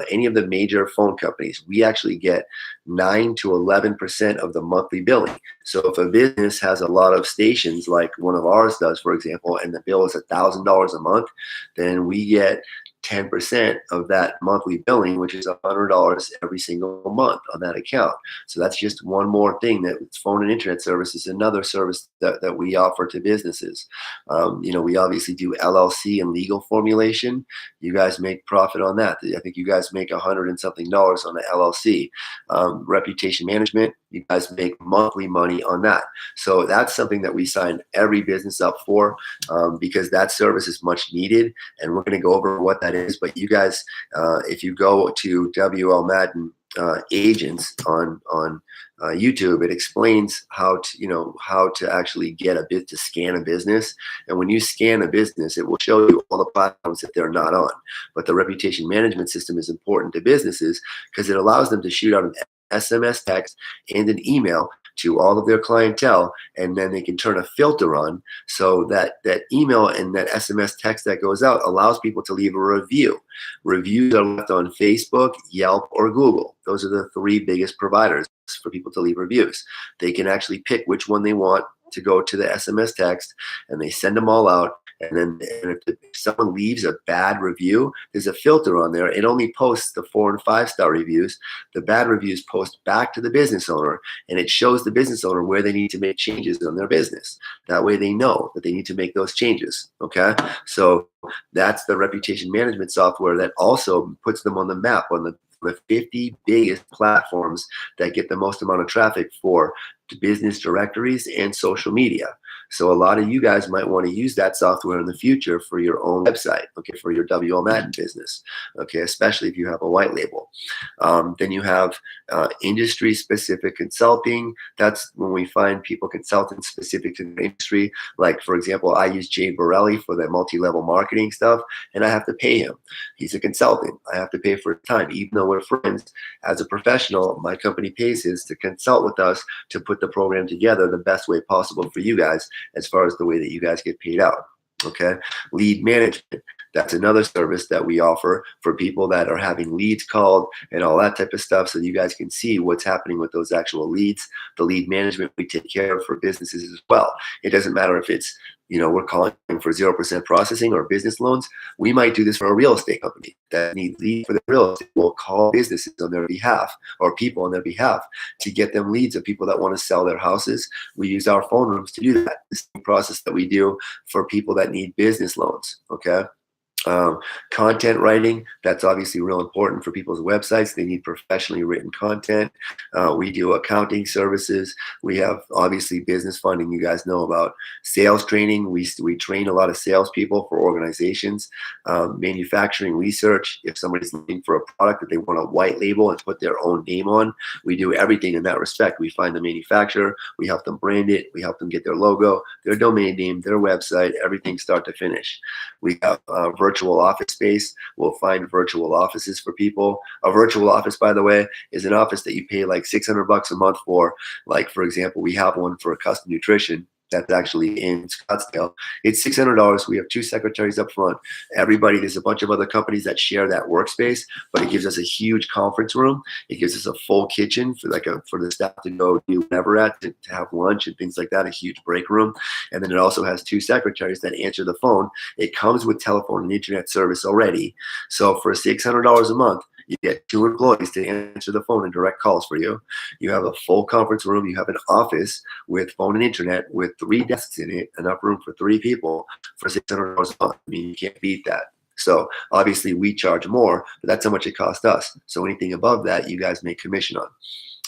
A: any of the major phone companies, we actually get 9 to 11% of the monthly billing. So if a business has a lot of stations, like one of ours does, for example, and the bill is $1,000 a month, then we get 10% of that monthly billing, which is $100 every single month on that account. So that's just one more thing that phone and internet service is another service that we offer to businesses. We obviously do LLC and legal formulation. You guys make profit on that. I think you guys make $100 and something on the LLC. Reputation management, you guys make monthly money on that. So that's something that we sign every business up for because that service is much needed, and we're going to go over what that is. But you guys, if you go to WL Madden agents on YouTube, it explains how to actually get a bit to scan a business. And when you scan a business, it will show you all the platforms that they're not on. But the reputation management system is important to businesses because it allows them to shoot out an SMS text and an email to all of their clientele, and then they can turn a filter on so that email and that SMS text that goes out allows people to leave a review. Reviews are left on Facebook, Yelp, or Google. Those are the three biggest providers for people to leave reviews. They can actually pick which one they want to go to the SMS text, and they send them all out, And then if someone leaves a bad review, there's a filter on there. It only posts the 4 and 5-star reviews. The bad reviews post back to the business owner, and it shows the business owner where they need to make changes on their business. That way they know that they need to make those changes. Okay. So that's the reputation management software that also puts them on the map on the 50 biggest platforms that get the most amount of traffic for business directories and social media. So a lot of you guys might want to use that software in the future for your own website, okay, for your WL Madden business, okay, especially if you have a white label. Then you have industry-specific consulting. That's when we find people, consultants specific to the industry. Like, for example, I use Jay Borelli for the multi-level marketing stuff, and I have to pay him. He's a consultant. I have to pay for his time. Even though we're friends, as a professional, my company pays his to consult with us to put the program together the best way possible for you guys, as far as the way that you guys get paid out. Okay. Lead management. That's another service that we offer for people that are having leads called and all that type of stuff, so you guys can see what's happening with those actual leads. The lead management we take care of for businesses as well. It doesn't matter if it's, we're calling for 0% processing or business loans. We might do this for a real estate company that needs leads for the real estate. We'll call businesses on their behalf, or people on their behalf, to get them leads of people that want to sell their houses. We use our phone rooms to do that. The same process that we do for people that need business loans. Okay. Content writing, that's obviously real important for people's websites. They need professionally written content. We do accounting services. We have obviously business funding, you guys know about. Sales training, we train a lot of salespeople for organizations. Manufacturing research, if somebody's looking for a product that they want to white label and put their own name on, we do everything in that respect. We find the manufacturer, we help them brand it, we help them get their logo, their domain name, their website, everything start to finish. We have virtual office space. We'll find virtual offices for people. A virtual office, by the way, is an office that you pay like $600 a month for. Like, for example, we have one for Custom Nutrition that's actually in Scottsdale. It's $600. We have 2 secretaries up front. There's a bunch of other companies that share that workspace, but it gives us a huge conference room. It gives us a full kitchen for the staff to go do whatever at, to have lunch and things like that, a huge break room. And then it also has 2 secretaries that answer the phone. It comes with telephone and internet service already. So for $600 a month, you get 2 employees to answer the phone and direct calls for you. You have a full conference room. You have an office with phone and internet with 3 desks in it, enough room for 3 people for $600 a month. I mean, you can't beat that. So obviously we charge more, but that's how much it costs us. So anything above that, you guys make commission on.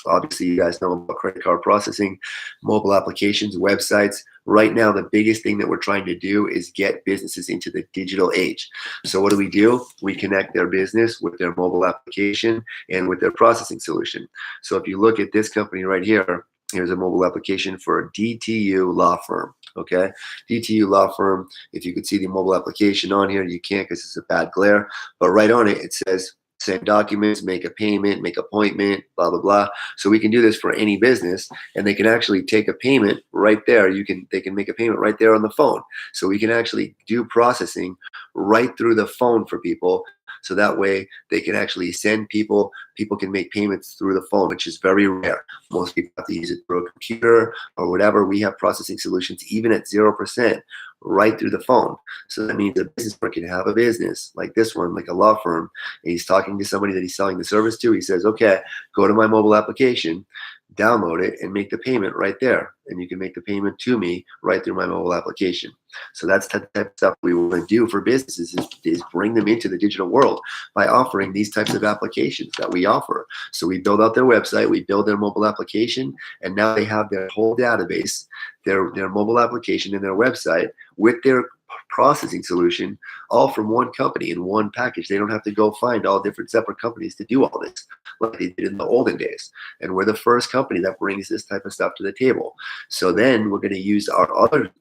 A: Obviously, you guys know about credit card processing, mobile applications, websites. Right now, the biggest thing that we're trying to do is get businesses into the digital age. So what do? We connect their business with their mobile application and with their processing solution. So if you look at this company right here, here's a mobile application for a DTU law firm. Okay, DTU law firm. If you could see the mobile application on here, you can't because it's a bad glare. But right on it, it says send documents, make a payment, make appointment, blah, blah, blah. So we can do this for any business, and they can actually take a payment right there. They can make a payment right there on the phone. So we can actually do processing right through the phone for people. So that way they can actually send people can make payments through the phone, which is very rare. Most people have to use it through a computer or whatever. We have processing solutions even at 0% right through the phone. So that means a business person can have a business like this one, like a law firm, and he's talking to somebody that he's selling the service to. He says, okay, go to my mobile application, download it, and make the payment right there. And you can make the payment to me right through my mobile application. So that's the type of stuff we want to do for businesses, is bring them into the digital world by offering these types of applications that we offer. So we build out their website, we build their mobile application, and now they have their whole database, their mobile application and their website with their processing solution, all from one company in one package. They don't have to go find all different separate companies to do all this like they did in the olden days. And we're the first company that brings this type of stuff to the table. So then we're going to use our other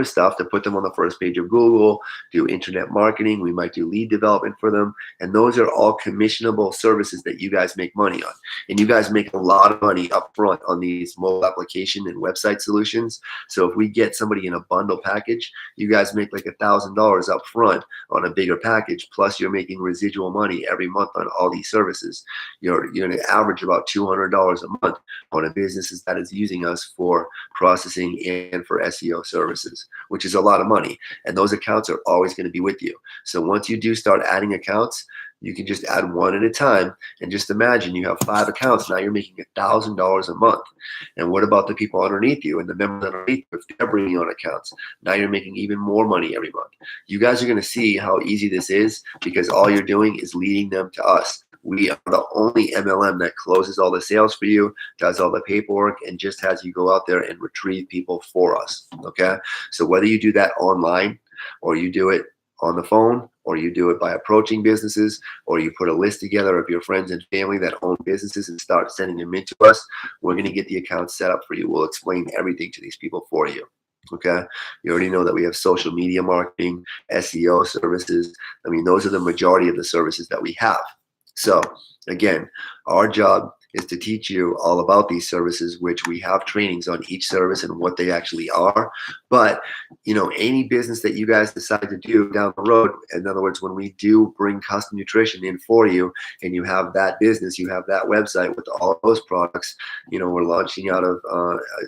A: stuff to put them on the first page of Google, do internet marketing. We might do lead development for them. And those are all commissionable services that you guys make money on. And you guys make a lot of money up front on these mobile application and website solutions. So if we get somebody in a bundle package, you guys make like $1,000 up front on a bigger package. Plus you're making residual money every month on all these services. You're going to average about $200 a month on a business that is using us for processing and for SEO services. services, which is a lot of money. And those accounts are always going to be with you. So once you do start adding accounts, you can just add one at a time. And just imagine you have 5 accounts. Now you're making $1,000 a month. And what about the people underneath you and the members underneath you if they're bringing on accounts? Now you're making even more money every month. You guys are going to see how easy this is because all you're doing is leading them to us. We are the only MLM that closes all the sales for you, does all the paperwork, and just has you go out there and retrieve people for us. Okay? So whether you do that online or you do it on the phone, or you do it by approaching businesses, or you put a list together of your friends and family that own businesses and start sending them into us, we're going to get the account set up for you. We'll explain everything to these people for you. Okay? You already know that we have social media marketing, SEO services. I mean, those are the majority of the services that we have. So again, our job is to teach you all about these services, which we have trainings on each service and what they actually are. But you know, any business that you guys decide to do down the road, in other words, when we do bring custom nutrition in for you and you have that business, you have that website with all of those products, you know, we're launching out of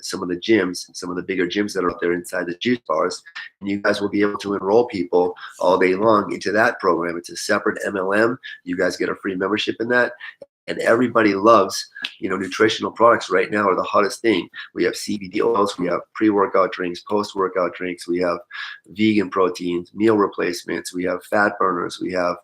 A: some of the gyms, some of the bigger gyms that are out there inside the juice bars, and you guys will be able to enroll people all day long into that program. It's a separate MLM. You guys get a free membership in that. And everybody loves, you know, nutritional products right now are the hottest thing. We have CBD oils, we have pre-workout drinks, post-workout drinks, we have vegan proteins, meal replacements, we have fat burners, we have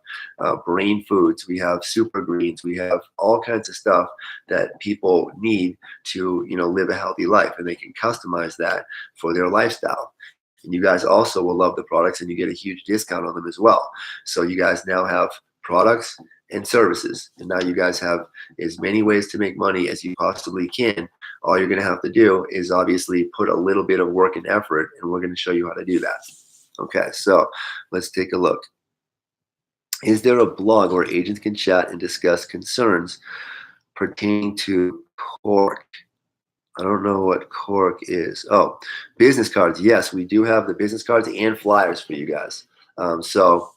A: brain foods, we have super greens, we have all kinds of stuff that people need to, you know, live a healthy life, and they can customize that for their lifestyle. And you guys also will love the products, and you get a huge discount on them as well. So you guys now have products and services, and now you guys have as many ways to make money as you possibly can. All you're going to have to do is obviously put a little bit of work and effort, and we're going to show you how to do that. Okay, so let's take a look. Is there a blog where agents can chat and discuss concerns pertaining to cork? I don't know what cork is. Oh, business cards. Yes, we do have the business cards and flyers for you guys. So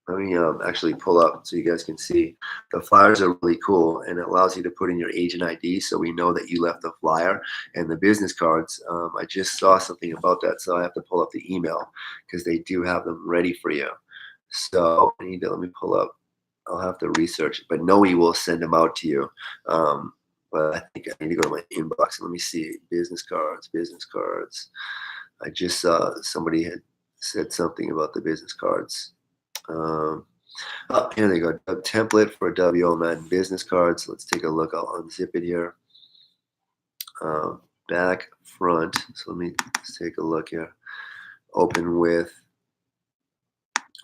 A: let me actually pull up so you guys can see. The flyers are really cool, and it allows you to put in your agent ID so we know that you left the flyer. And the business cards, I just saw something about that, so I have to pull up the email because they do have them ready for you. So I need to, let me pull up. I'll have to research it, but Noe will send them out to you. But I think I need to go to my inbox. Let me see. Business cards, business cards. I just saw somebody had said something about the business cards. Oh, here they go. A template for WO Madden business cards. Let's take a look. I'll unzip it here. Back, front. So let me take a look here. Open with,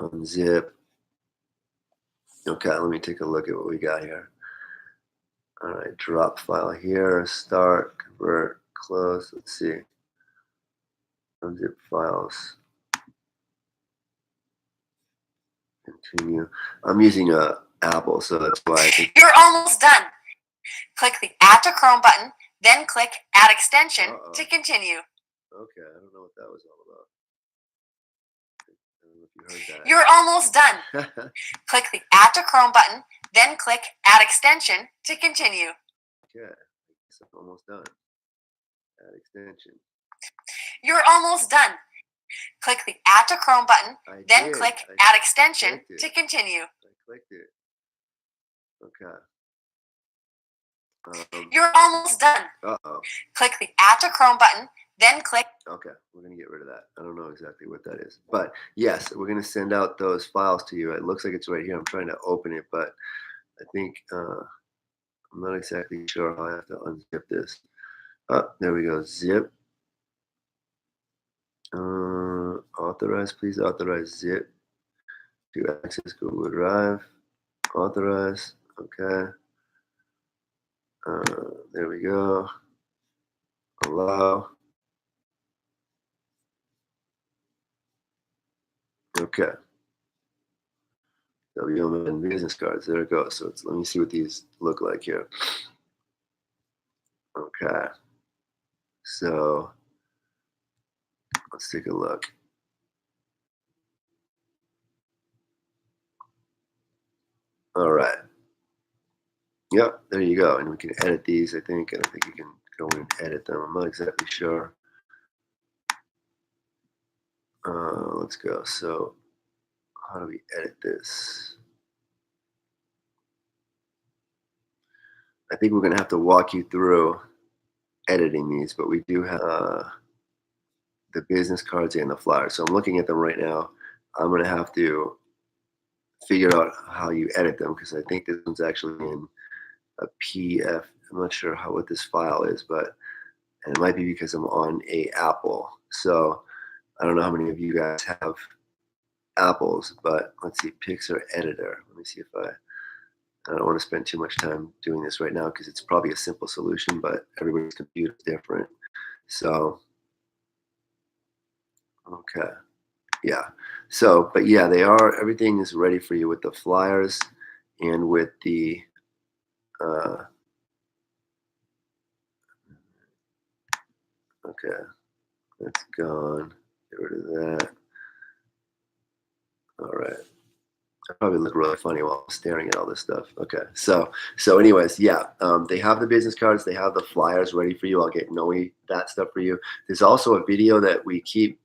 A: unzip. Okay, let me take a look at what we got here. All right, drop file here. Start, convert, close. Let's see. Unzip files. Continue. I'm using a Apple, so that's why I think.
B: You're almost done. Click the Add to Chrome button, then click Add Extension to continue.
A: Okay, I don't know what that was all about. I don't know if you heard that.
B: You're almost done. Click the Add to Chrome button, then click Add Extension to continue.
A: Okay, I guess I'm almost done. Add extension.
B: You're almost done. Click the Add to Chrome button, then click Add Extension to continue.
A: I clicked it. Okay.
B: You're almost done.
A: Uh-oh.
B: Click the Add to Chrome button, then click.
A: Okay, we're going to get rid of that. I don't know exactly what that is. But yes, we're going to send out those files to you. It looks like it's right here. I'm trying to open it, but I think I'm not exactly sure how I have to unzip this. Oh, there we go. Zip. Authorize, please authorize zip to access Google Drive. Authorize. Okay. There we go. Allow. Okay. WMN business cards. There it goes. So let me see what these look like here. Okay. So let's take a look. All right. Yep, there you go. And we can edit these, I think. And I think you can go in and edit them. I'm not exactly sure. Let's go. So how do we edit this? I think we're going to have to walk you through editing these, but we do have the business cards and the flyers. So I'm looking at them right now. I'm going to have to figure out how you edit them because I think this one's actually in a PDF. I'm not sure what this file is, but and it might be because I'm on a Apple. So I don't know how many of you guys have Apples, but let's see, Pixar Editor. Let me see if I don't want to spend too much time doing this right now because it's probably a simple solution, but everybody's computer is different. So, okay, yeah. So, but yeah, everything is ready for you with the flyers and with the, okay, that's gone. Get rid of that. All right. I probably look really funny while I'm staring at all this stuff. Okay, so anyways, yeah, they have the business cards, they have the flyers ready for you. I'll get Noe that stuff for you. There's also a video that we keep.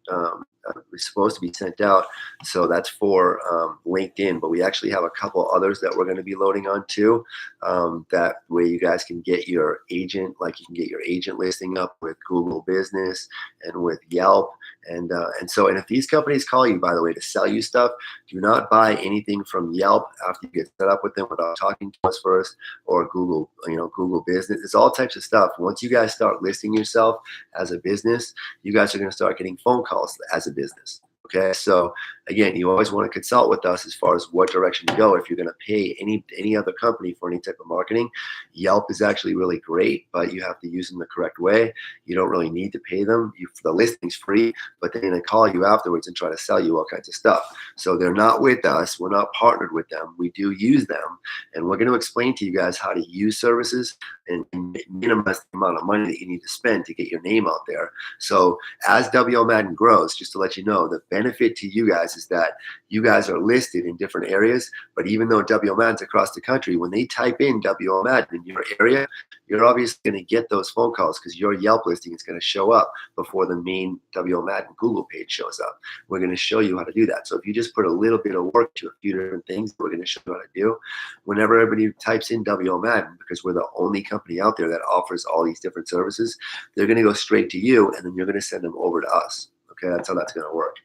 A: It's supposed to be sent out, so that's for LinkedIn. But we actually have a couple others that we're going to be loading on too. That way, you guys can get your agent, like you can get your agent listing up with Google Business and with Yelp, and if these companies call you, by the way, to sell you stuff, do not buy anything from Yelp after you get set up with them without talking to us first, or Google, Google Business. It's all types of stuff. Once you guys start listing yourself as a business, you guys are going to start getting phone calls as a business. Okay, so again, you always want to consult with us as far as what direction to go. If you're going to pay any other company for any type of marketing, Yelp is actually really great, but you have to use them the correct way. You don't really need to pay them. The listing's free, but they're going to call you afterwards and try to sell you all kinds of stuff. So they're not with us. We're not partnered with them. We do use them, and we're going to explain to you guys how to use services and minimize the amount of money that you need to spend to get your name out there. So as WO Madden grows, just to let you know, the benefit to you guys is that you guys are listed in different areas. But even though WO Madden's across the country, when they type in WO Madden in your area, you're obviously going to get those phone calls because your Yelp listing is going to show up before the main WO Madden Google page shows up. We're going to show you how to do that. So if you just put a little bit of work to a few different things we're going to show you how to do, whenever everybody types in WO Madden, because we're the only company out there that offers all these different services, they're going to go straight to you, and then you're going to send them over to us. Okay, that's how that's going to work.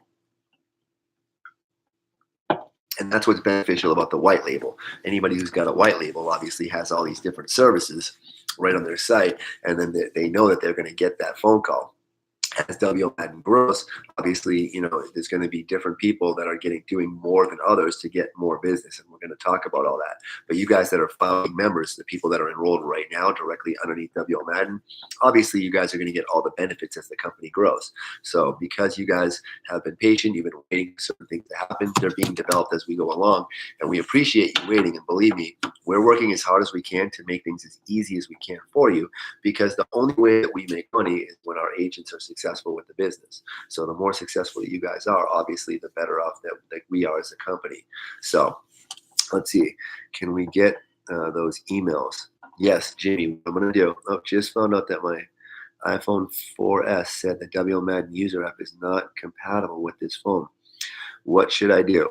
A: And that's what's beneficial about the white label. Anybody who's got a white label obviously has all these different services right on their site, and then they know that they're going to get that phone call. As WO Madden grows, obviously, there's going to be different people that are doing more than others to get more business, and we're going to talk about all that. But you guys that are founding members, the people that are enrolled right now directly underneath WO Madden, obviously you guys are going to get all the benefits as the company grows. So because you guys have been patient, you've been waiting for certain things to happen, they're being developed as we go along, and we appreciate you waiting. And believe me, we're working as hard as we can to make things as easy as we can for you, because the only way that we make money is when our agents are successful with the business. So the more successful you guys are, obviously the better off that we are as a company. So let's see, can we get those emails? Yes, Jimmy, what I'm going to do, just found out that my iPhone 4S said the WO Madden user app is not compatible with this phone. What should I do?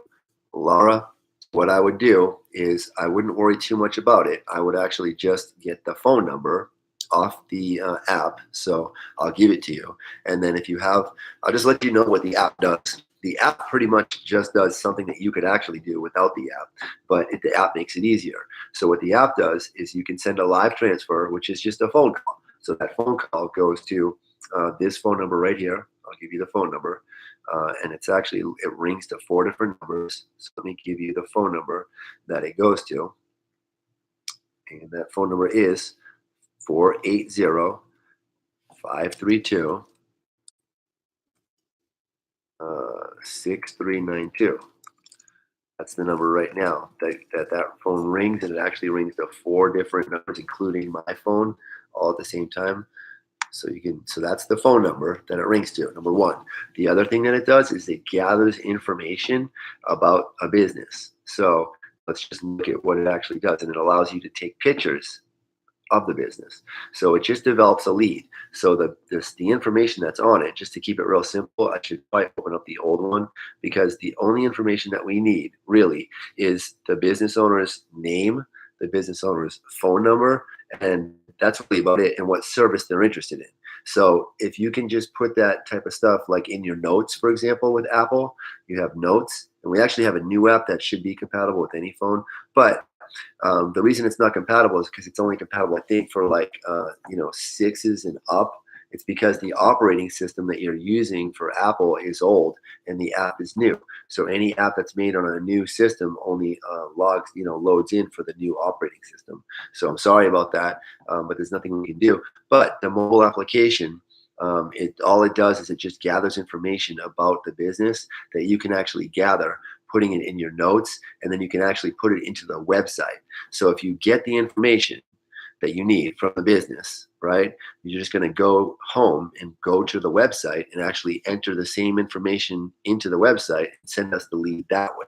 A: Laura, what I would do is I wouldn't worry too much about it. I would actually just get the phone number off the app. So I'll give it to you. And then if you have, I'll just let you know what the app does. The app pretty much just does something that you could actually do without the app, but the app makes it easier. So what the app does is you can send a live transfer, which is just a phone call. So that phone call goes to this phone number right here. I'll give you the phone number. And it rings to 4 different numbers. So let me give you the phone number that it goes to. And that phone number is 480-532-6392. That's the number right now. That phone rings, and it actually rings to 4 different numbers, including my phone, all at the same time. So that's the phone number that it rings to, number one. The other thing that it does is it gathers information about a business. So let's just look at what it actually does. And it allows you to take pictures of the business. So it just develops a lead. So the information that's on it, just to keep it real simple, I should probably open up the old one, because the only information that we need really is the business owner's name, the business owner's phone number, and that's really about it, and what service they're interested in. So if you can just put that type of stuff like in your notes, for example, with Apple, you have notes, and we actually have a new app that should be compatible with any phone. But the reason it's not compatible is because it's only compatible, I think, for like sixes and up. It's because the operating system that you're using for Apple is old and the app is new. So any app that's made on a new system only loads in for the new operating system. So I'm sorry about that, but there's nothing we can do. But the mobile application, all it does is it just gathers information about the business that you can actually gather, putting it in your notes, and then you can actually put it into the website. So if you get the information that you need from the business, right, you're just going to go home and go to the website and actually enter the same information into the website and send us the lead that way.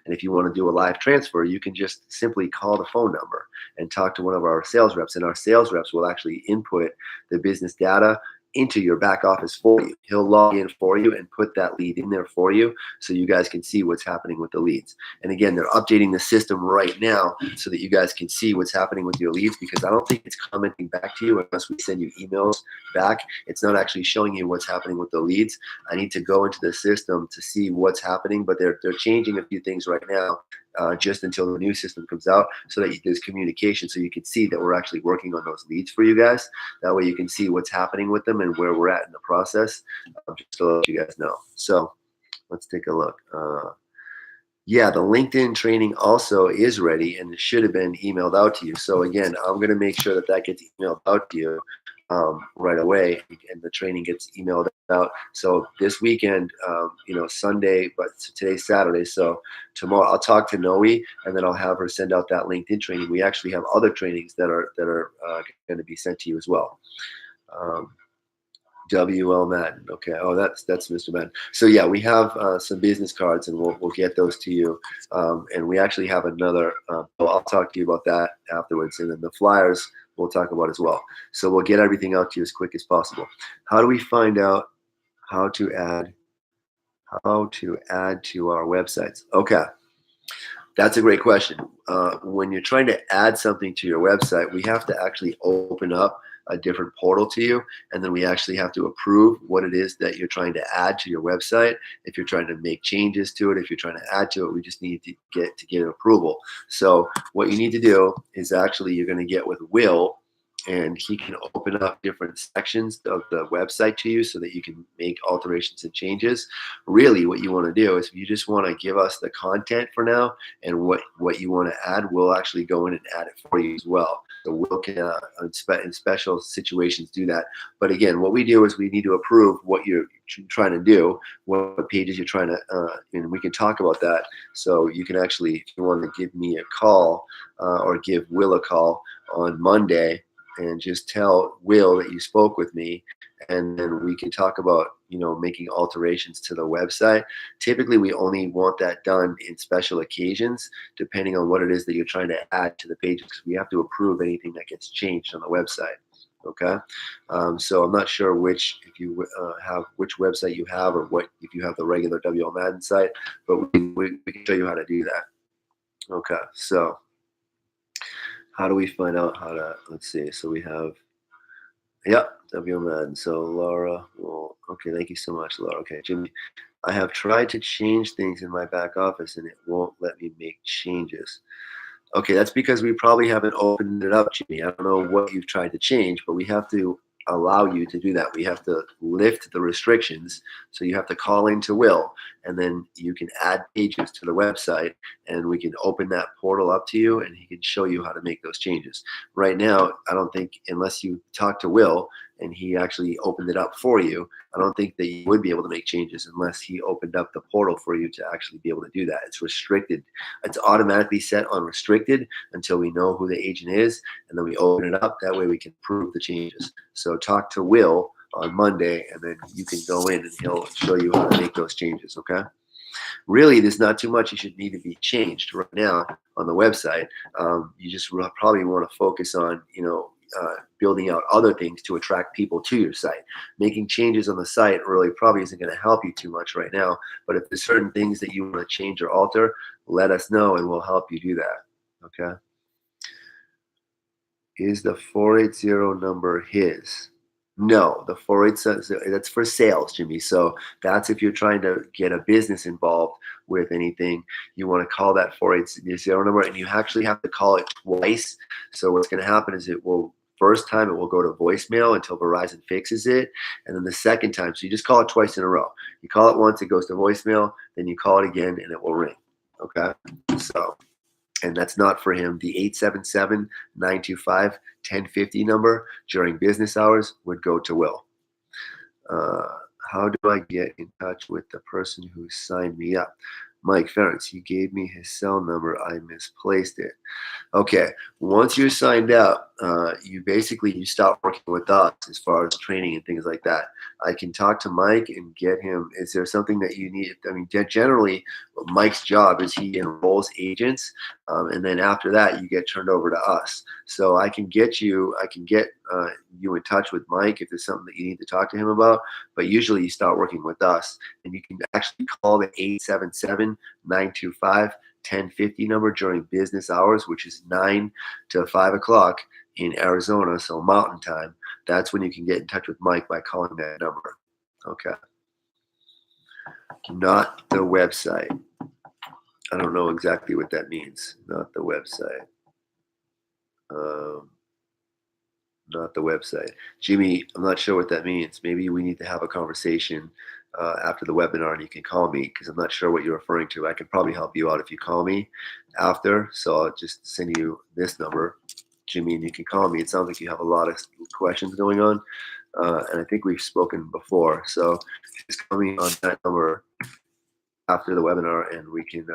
A: And if you want to do a live transfer, you can just simply call the phone number and talk to one of our sales reps, and our sales reps will actually input the business data into your back office for you. He'll log in for you and put that lead in there for you, so you guys can see what's happening with the leads. And again, they're updating the system right now so that you guys can see what's happening with your leads, because I don't think it's commenting back to you unless we send you emails back. It's not actually showing you what's happening with the leads. I need to go into the system to see what's happening, but they're changing a few things right now, just until the new system comes out, so that there's communication, so you can see that we're actually working on those leads for you guys. That way you can see what's happening with them and where we're at in the process, just to let you guys know. So let's take a look. Yeah, the LinkedIn training also is ready, and it should have been emailed out to you. So again, I'm going to make sure that gets emailed out to you right away, and the training gets emailed out. So this weekend, Sunday, but today's Saturday. So tomorrow I'll talk to Noe, and then I'll have her send out that LinkedIn training. We actually have other trainings that are going to be sent to you as well. WL Madden. Okay. Oh, that's Mr. Madden. So yeah, we have some business cards, and we'll get those to you. And we actually have another. I'll talk to you about that afterwards, and then the flyers we'll talk about as well. So we'll get everything out to you as quick as possible. How do we find out how to add to our websites? Okay. That's a great question. When you're trying to add something to your website, we have to actually open up a different portal to you, and then we actually have to approve what it is that you're trying to add to your website. If you're trying to make changes to it, if you're trying to add to it, we just need to get approval. So what you need to do is actually you're going to get with Will, and he can open up different sections of the website to you so that you can make alterations and changes. Really, what you want to do is, if you just want to give us the content for now and what you want to add, we'll actually go in and add it for you as well. So Will can, in special situations, do that. But again, what we do is we need to approve what you're trying to do, what pages you're trying to, and we can talk about that. So you can actually, if you want to give me a call or give Will a call on Monday, and just tell Will that you spoke with me, and then we can talk about making alterations to the website. Typically, we only want that done in special occasions, depending on what it is that you're trying to add to the pages, because we have to approve anything that gets changed on the website. Okay, so I'm not sure which website you have, or if you have the regular WL Madden site, but we can show you how to do that. Okay, so how do we find out how to, let's see, so we have, yep, WL Madden. So Laura, well, okay, thank you so much, Laura. Okay, Jimmy, I have tried to change things in my back office and it won't let me make changes. Okay, that's because we probably haven't opened it up, Jimmy. I don't know what you've tried to change, but we have to allow you to do that. We have to lift the restrictions. So you have to call into Will, and then you can add pages to the website, and we can open that portal up to you, and he can show you how to make those changes. Right now, I don't think, unless you talk to Will and he actually opened it up for you, I don't think that you would be able to make changes unless he opened up the portal for you to actually be able to do that. It's restricted. It's automatically set on restricted until we know who the agent is, and then we open it up. That way we can approve the changes. So talk to Will on Monday, and then you can go in and he'll show you how to make those changes, okay? Really, there's not too much you should need to be changed right now on the website. You just probably want to focus on, building out other things to attract people to your site. Making changes on the site really probably isn't going to help you too much right now, but if there's certain things that you want to change or alter, let us know and we'll help you do that. Okay. Is the 480 number his? No, the 487, that's for sales, Jimmy. So that's if you're trying to get a business involved with anything, you want to call that 480 number, and you actually have to call it twice. So what's going to happen is first time it will go to voicemail until Verizon fixes it, and then the second time, so you just call it twice in a row. You call it once, it goes to voicemail, then you call it again, and it will ring. Okay, so. And that's not for him. The 877-925-1050 number during business hours would go to Will. How do I get in touch with the person who signed me up? Mike Ferentz, he gave me his cell number. I misplaced it. Okay, once you're signed up, you start working with us as far as training and things like that. I can talk to Mike and get him. Is there something that you need? I mean, generally, Mike's job is he enrolls agents, and then after that, you get turned over to us. So I can get you in touch with Mike if there's something that you need to talk to him about. But usually, you start working with us, and you can actually call the 877-925-1050 number during business hours, which is 9 to 5 o'clock in Arizona, so Mountain Time. That's when you can get in touch with Mike by calling that number. Okay. Not the website. I don't know exactly what that means. Not the website. Not the website. Jimmy, I'm not sure what that means. Maybe we need to have a conversation after the webinar, and you can call me because I'm not sure what you're referring to. I can probably help you out if you call me after. So I'll just send you this number, Jimmy, and you can call me. It sounds like you have a lot of questions going on, and I think we've spoken before. So just call me on that number after the webinar, and we can.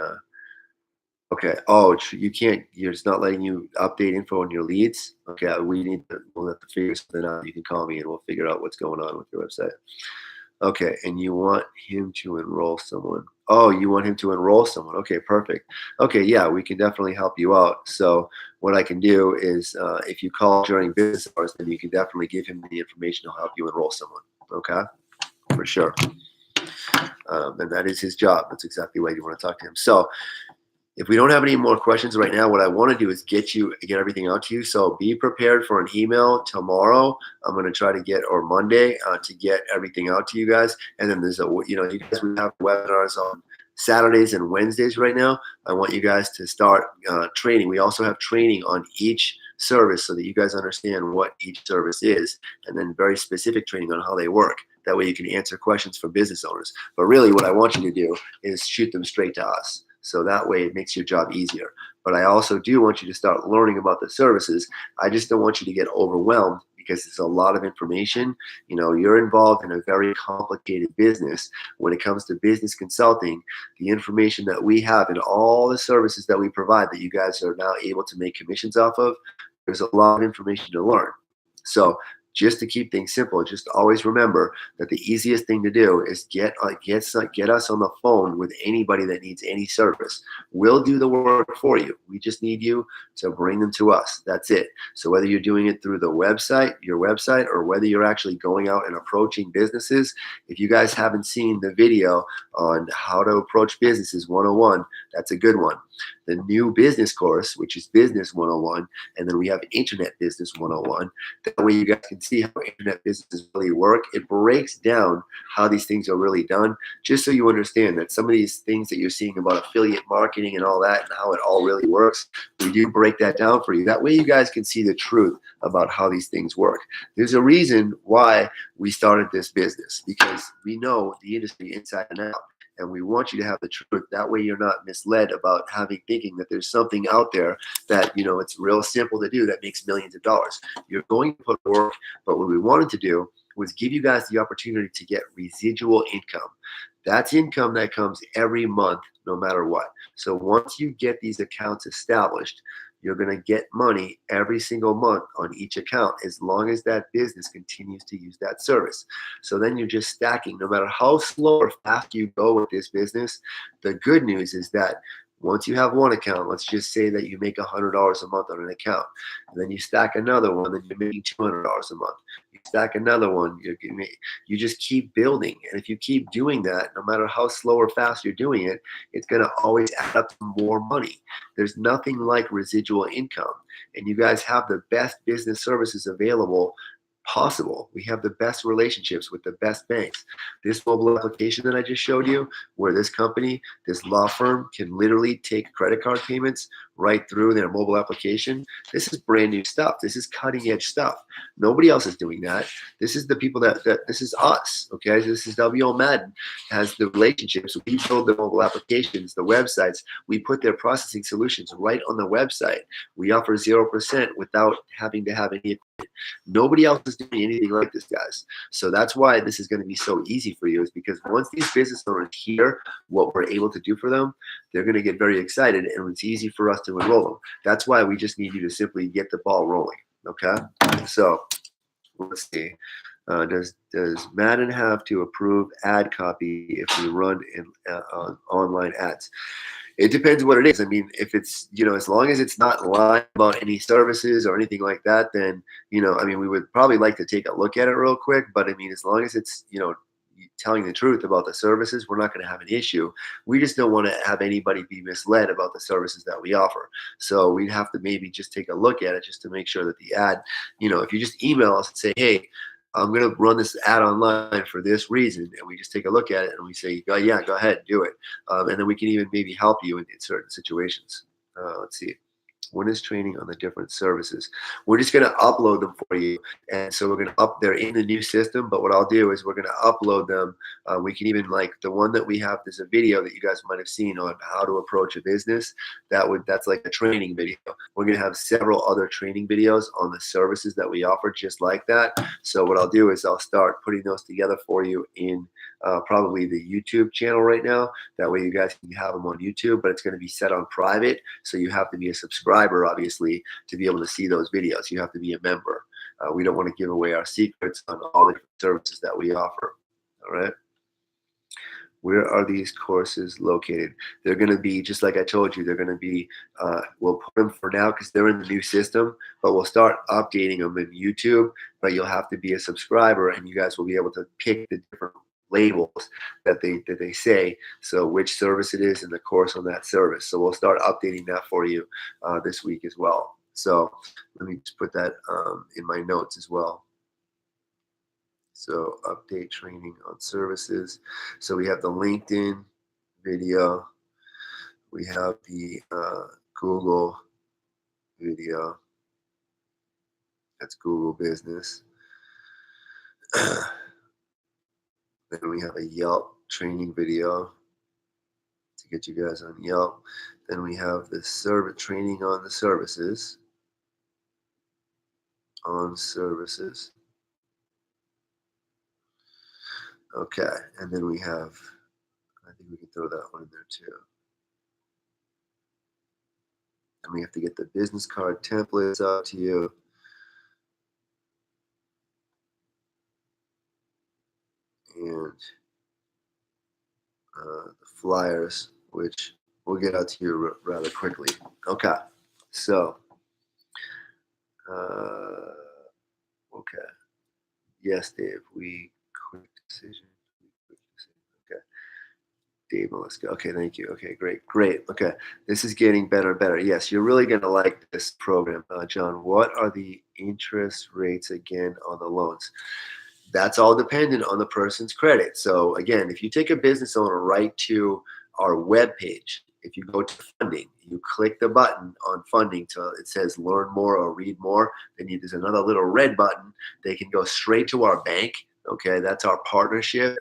A: Okay. Oh, you can't. You're just not letting you update info on your leads. Okay, we'll have to figure something out. You can call me, and we'll figure out what's going on with your website. Okay, and you want him to enroll someone. Oh, you want him to enroll someone. Okay, perfect. Okay, yeah, we can definitely help you out. So what I can do is if you call during business hours, then you can definitely give him the information to help you enroll someone. Okay, for sure. And that is his job. That's exactly why you want to talk to him. So if we don't have any more questions right now, what I want to do is get everything out to you. So be prepared for an email tomorrow. I'm going to try to or Monday to get everything out to you guys. And then there's you guys, we have webinars on Saturdays and Wednesdays right now. I want you guys to start training. We also have training on each service so that you guys understand what each service is, and then very specific training on how they work. That way you can answer questions from business owners. But really what I want you to do is shoot them straight to us. So that way it makes your job easier. But I also do want you to start learning about the services. I just don't want you to get overwhelmed because it's a lot of information. You're involved in a very complicated business. When it comes to business consulting, the information that we have and all the services that we provide that you guys are now able to make commissions off of, there's a lot of information to learn. So just to keep things simple, just always remember that the easiest thing to do is get us on the phone with anybody that needs any service. We'll do the work for you. We just need you to bring them to us. That's it. So whether you're doing it through your website, or whether you're actually going out and approaching businesses, if you guys haven't seen the video on how to approach businesses 101, that's a good one. The new business course, which is Business 101, and then we have Internet Business 101. That way you guys can see how internet businesses really work. It breaks down how these things are really done, just so you understand that some of these things that you're seeing about affiliate marketing and all that and how it all really works, we do break that down for you. That way you guys can see the truth about how these things work. There's a reason why we started this business, because we know the industry inside and out. And we want you to have the truth. That way you're not misled about thinking that there's something out there that, it's real simple to do that makes millions of dollars. You're going to put work, but what we wanted to do was give you guys the opportunity to get residual income. That's income that comes every month, no matter what. So once you get these accounts established, you're going to get money every single month on each account as long as that business continues to use that service. So then you're just stacking. No matter how slow or fast you go with this business, the good news is that Once you have one account, let's just say that you make $100 a month on an account, and then you stack another one, then you're making $200 a month. You stack another one, you just keep building. And if you keep doing that, no matter how slow or fast you're doing it, it's going to always add up to more money. There's nothing like residual income. And you guys have the best business services available possible. We have the best relationships with the best banks. This mobile application that I just showed you, where this company, this law firm can literally take credit card payments right through their mobile application. This is brand new stuff. This is cutting edge stuff. Nobody else is doing that. This is the people that this is us. Okay, this is WO Madden has the relationships. We build the mobile applications, the websites. We put their processing solutions right on the website. We offer 0% without having to have any. Nobody else is doing anything like this, guys. So that's why this is going to be so easy for you, is because once these business owners hear what we're able to do for them, they're going to get very excited, and it's easy for us to enroll them. That's why we just need you to simply get the ball rolling. Okay, so let's see. Does Madden have to approve ad copy if we run in online ads? It depends what it is. I mean, if it's, as long as it's not lying about any services or anything like that, then, I mean, we would probably like to take a look at it real quick. But I mean, as long as it's, telling the truth about the services, we're not going to have an issue. We just don't want to have anybody be misled about the services that we offer. So we'd have to maybe just take a look at it just to make sure that the ad, if you just email us and say, hey, I'm going to run this ad online for this reason, and we just take a look at it and we say, yeah, go ahead, do it. And then we can even maybe help you in certain situations. Let's see. When is training on the different services? We're just going to upload them for you. And so we're going to they're in the new system, but what I'll do is we're going to upload them. We can even, like the one that we have, there's a video that you guys might have seen on how to approach a business. That's like a training video. We're going to have several other training videos on the services that we offer just like that. So what I'll do is I'll start putting those together for you in probably the YouTube channel right now. That way you guys can have them on YouTube, but it's going to be set on private. So you have to be a subscriber, obviously, to be able to see those videos. You have to be a member. We don't want to give away our secrets on all the services that we offer. All right. Where are these courses located? They're going to be, just like I told you, they're going to be, we'll put them for now because they're in the new system, but we'll start updating them in YouTube. But you'll have to be a subscriber, and you guys will be able to pick the different labels that they say, so which service it is and the course on that service. So we'll start updating that for you this week as well. So let me just put that in my notes as well. So update training on services. So we have the LinkedIn video, we have the Google video, that's Google Business. Then we have a Yelp training video to get you guys on Yelp. Then we have the training on the services. Okay, and then we have, I think we can throw that one in there too. And we have to get the business card templates out to you. And the flyers, which we'll get out to you rather quickly. Okay, so, okay. Yes, Dave, quick decision. Okay. Dave Melliska. Okay, thank you. Okay, great. Okay, this is getting better and better. Yes, you're really going to like this program. John, what are the interest rates again on the loans? That's all dependent on the person's credit. So again, if you take a business owner right to our webpage, if you go to funding, you click the button on funding till it says learn more or read more, then there's another little red button. They can go straight to our bank. Okay, that's our partnership.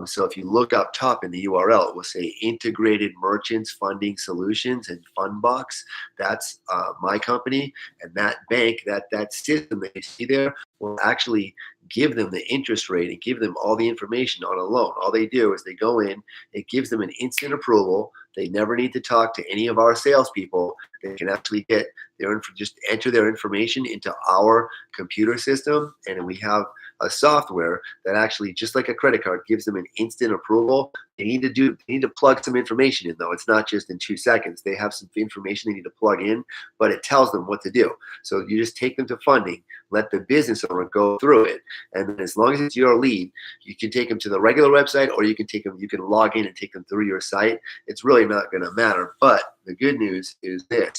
A: So if you look up top in the URL, it will say Integrated Merchants Funding Solutions and Fundbox. That's my company, and that bank, that system that you see there will actually give them the interest rate and give them all the information on a loan. All they do is they go in, it gives them an instant approval. They never need to talk to any of our salespeople. They can actually get just enter their information into our computer system, and we have a software that actually, just like a credit card, gives them an instant approval. They need to plug some information in, though. It's not just in 2 seconds. They have some information they need to plug in, but it tells them what to do. So you just take them to funding, let the business owner go through it, and then as long as it's your lead, you can take them to the regular website, or you can log in and take them through your site. It's really not going to matter. But the good news is that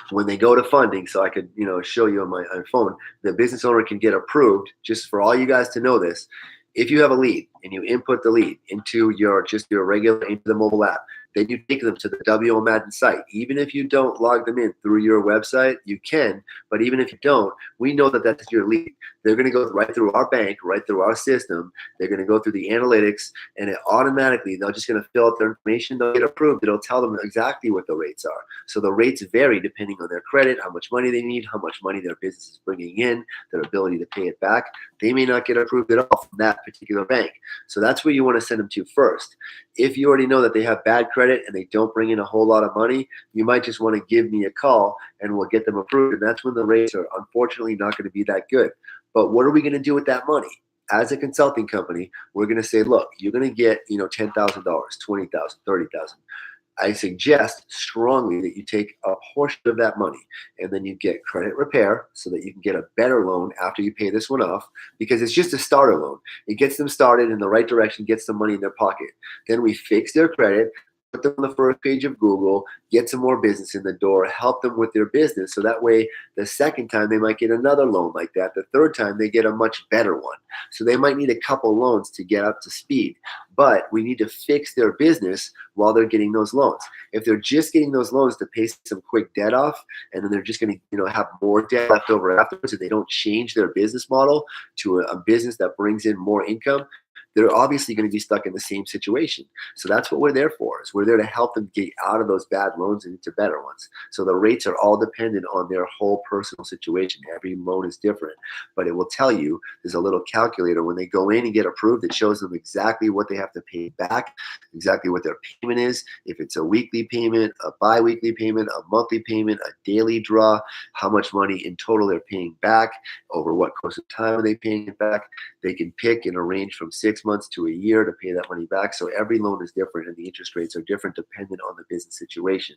A: when they go to funding, so I could show you on my phone, the business owner can get approved. Just for all you guys to know this, if you have a lead and you input the lead into your regular, into the mobile app, then you take them to the WO Madden site. Even if you don't log them in through your website, you can. But even if you don't, we know that that's your lead. They're going to go right through our bank, right through our system. They're going to go through the analytics, and it automatically, they're just going to fill out their information. They'll get approved. It'll tell them exactly what the rates are. So the rates vary depending on their credit, how much money they need, how much money their business is bringing in, their ability to pay it back. They may not get approved at all from that particular bank. So that's where you want to send them to first. If you already know that they have bad credit and they don't bring in a whole lot of money, you might just want to give me a call and we'll get them approved. And that's when the rates are unfortunately not going to be that good. But what are we going to do with that money? As a consulting company, we're going to say, look, you're going to get, $10,000, $20,000, $30,000. I suggest strongly that you take a portion of that money and then you get credit repair so that you can get a better loan after you pay this one off, because it's just a starter loan. It gets them started in the right direction, gets some money in their pocket. Then we fix their credit, put them on the first page of Google, get some more business in the door, help them with their business. So that way, the second time they might get another loan like that. The third time they get a much better one. So they might need a couple loans to get up to speed. But we need to fix their business while they're getting those loans. If they're just getting those loans to pay some quick debt off, and then they're just going to have more debt left over afterwards, and they don't change their business model to a business that brings in more income, they're obviously going to be stuck in the same situation. So that's what we're there for, is we're there to help them get out of those bad loans and into better ones. So the rates are all dependent on their whole personal situation. Every loan is different, but it will tell you, there's a little calculator when they go in and get approved. It shows them exactly what they have to pay back, exactly what their payment is, if it's a weekly payment, a bi-weekly payment, a monthly payment, a daily draw, how much money in total they're paying back, over what course of time are they paying it back. They can pick in a range from 6 months to a year to pay that money back. So every loan is different, and the interest rates are different dependent on the business situation.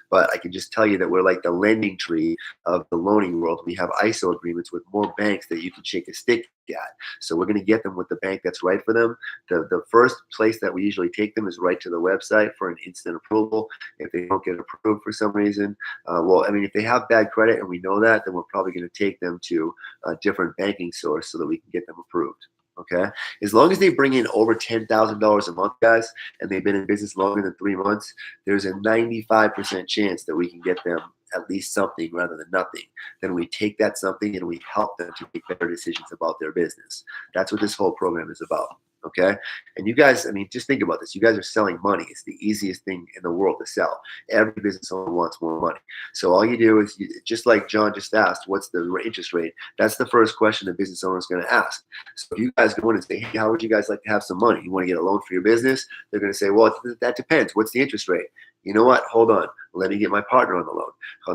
A: But I can just tell you that we're like the lending tree of the loaning world. We have ISO agreements with more banks that you can shake a stick at. So we're going to get them with the bank that's right for them. The first place that we usually take them is right to the website for an instant approval. If they don't get approved for some reason, if they have bad credit and we know that, then we're probably going to take them to a different banking source so that we can get them approved. Okay, as long as they bring in over $10,000 a month, guys, and they've been in business longer than 3 months, there's a 95% chance that we can get them at least something rather than nothing. Then we take that something and we help them to make better decisions about their business. That's what this whole program is about. Okay, and you guys, just think about this. You guys are selling money. It's the easiest thing in the world to sell. Every business owner wants more money. So all you do is, just like John just asked, what's the interest rate? That's the first question the business owner is going to ask. So if you guys go in and say, hey, how would you guys like to have some money? You want to get a loan for your business? They're going to say, well, that depends. What's the interest rate? You know what? Hold on. Let me get my partner on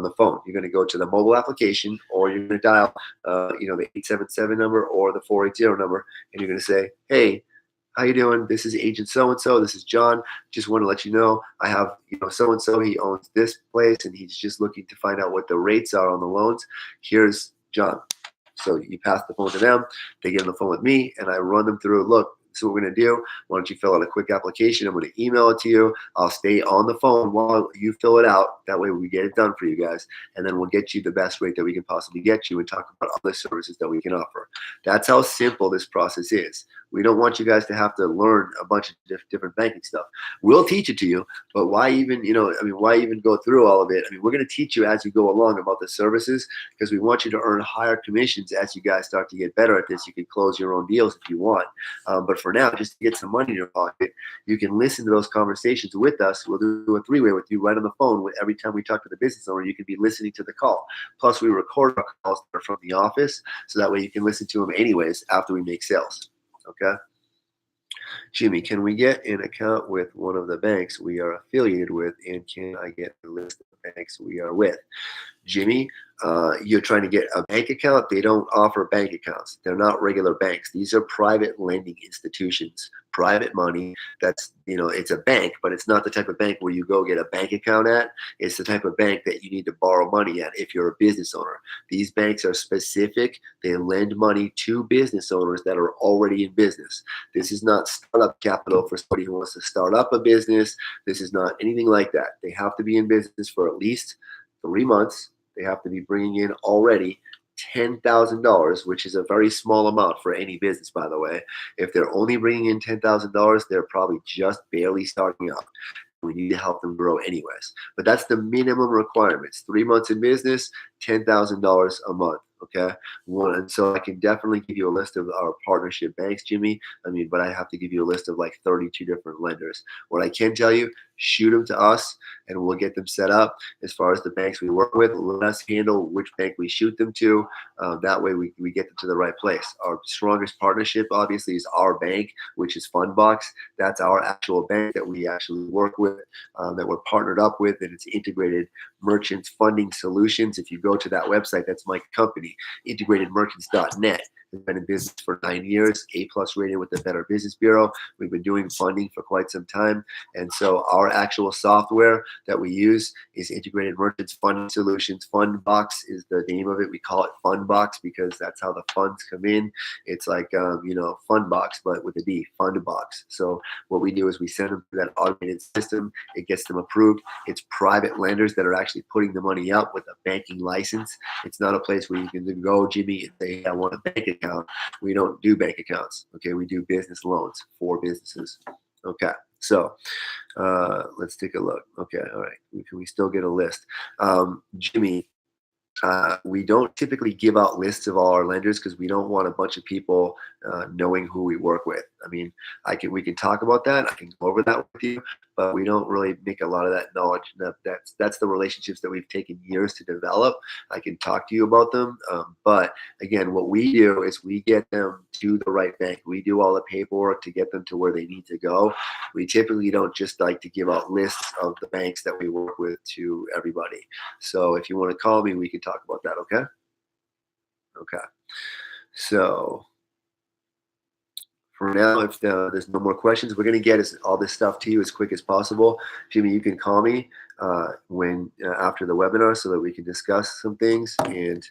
A: the phone. You're going to go to the mobile application, or you're going to dial, the 877 number or the 480 number, and you're going to say, hey, how you doing? This is agent so-and-so. This is John. Just want to let you know I have, so-and-so. He owns this place, and he's just looking to find out what the rates are on the loans. Here's John. So you pass the phone to them. They get on the phone with me, and I run them through, look, this is what we're going to do. Why don't you fill out a quick application? I'm going to email it to you. I'll stay on the phone while you fill it out. That way we get it done for you guys. And then we'll get you the best rate that we can possibly get you and talk about other services that we can offer. That's how simple this process is. We don't want you guys to have to learn a bunch of different banking stuff. We'll teach it to you, but why even, why even go through all of it? We're going to teach you as you go along about the services, because we want you to earn higher commissions as you guys start to get better at this. You can close your own deals if you want. But for now, just to get some money in your pocket, you can listen to those conversations with us. We'll do a three-way with you right on the phone. Every time we talk to the business owner, you can be listening to the call. Plus, we record our calls that are from the office, so that way you can listen to them anyways after we make sales. Okay. Jimmy, can we get an account with one of the banks we are affiliated with, and can I get a list of banks we are with? Jimmy, you're trying to get a bank account. They don't offer bank accounts. They're not regular banks. These are private lending institutions, private money. That's, it's a bank, but it's not the type of bank where you go get a bank account at. It's the type of bank that you need to borrow money at if you're a business owner. These banks are specific. They lend money to business owners that are already in business. This is not startup capital for somebody who wants to start up a business. This is not anything like that. They have to be in business for at least 3 months. They have to be bringing in already $10,000, which is a very small amount for any business, by the way. If they're only bringing in $10,000, they're probably just barely starting up. We need to help them grow anyways. But that's the minimum requirements. 3 months in business, $10,000 a month. Okay. And so I can definitely give you a list of our partnership banks, Jimmy. But I have to give you a list of like 32 different lenders. What I can tell you, shoot them to us and we'll get them set up. As far as the banks we work with, let us handle which bank we shoot them to. That way we get them to the right place. Our strongest partnership, obviously, is our bank, which is Fundbox. That's our actual bank that we actually work with, that we're partnered up with, and it's Integrated Merchants Funding Solutions. If you go to that website, that's my company, integratedmerchants.net. We've been in business for 9 years, A+ rated with the Better Business Bureau. We've been doing funding for quite some time. And so our actual software that we use is Integrated Merchants Funding Solutions. Fundbox is the name of it. We call it Fundbox because that's how the funds come in. It's like, Fundbox, but with a D, Fundbox. So what we do is we send them to that automated system. It gets them approved. It's private lenders that are actually putting the money up with a banking license. It's not a place where you can go, Jimmy, and say, hey, I want a bank account. We don't do bank accounts. Okay, we do business loans for businesses. Okay, so let's take a look. Okay, all right. Can we still get a list? Jimmy, we don't typically give out lists of all our lenders because we don't want a bunch of people knowing who we work with. We can talk about that. I can go over that with you, but we don't really make a lot of that knowledge. That's the relationships that we've taken years to develop. I can talk to you about them, but again, what we do is we get them to the right bank. We do all the paperwork to get them to where they need to go. We typically don't just like to give out lists of the banks that we work with to everybody. So if you want to call me, we can talk about that. Okay. Okay. So for now, if there's no more questions, we're going to get all this stuff to you as quick as possible. Jimmy, you can call me after the webinar so that we can discuss some things. And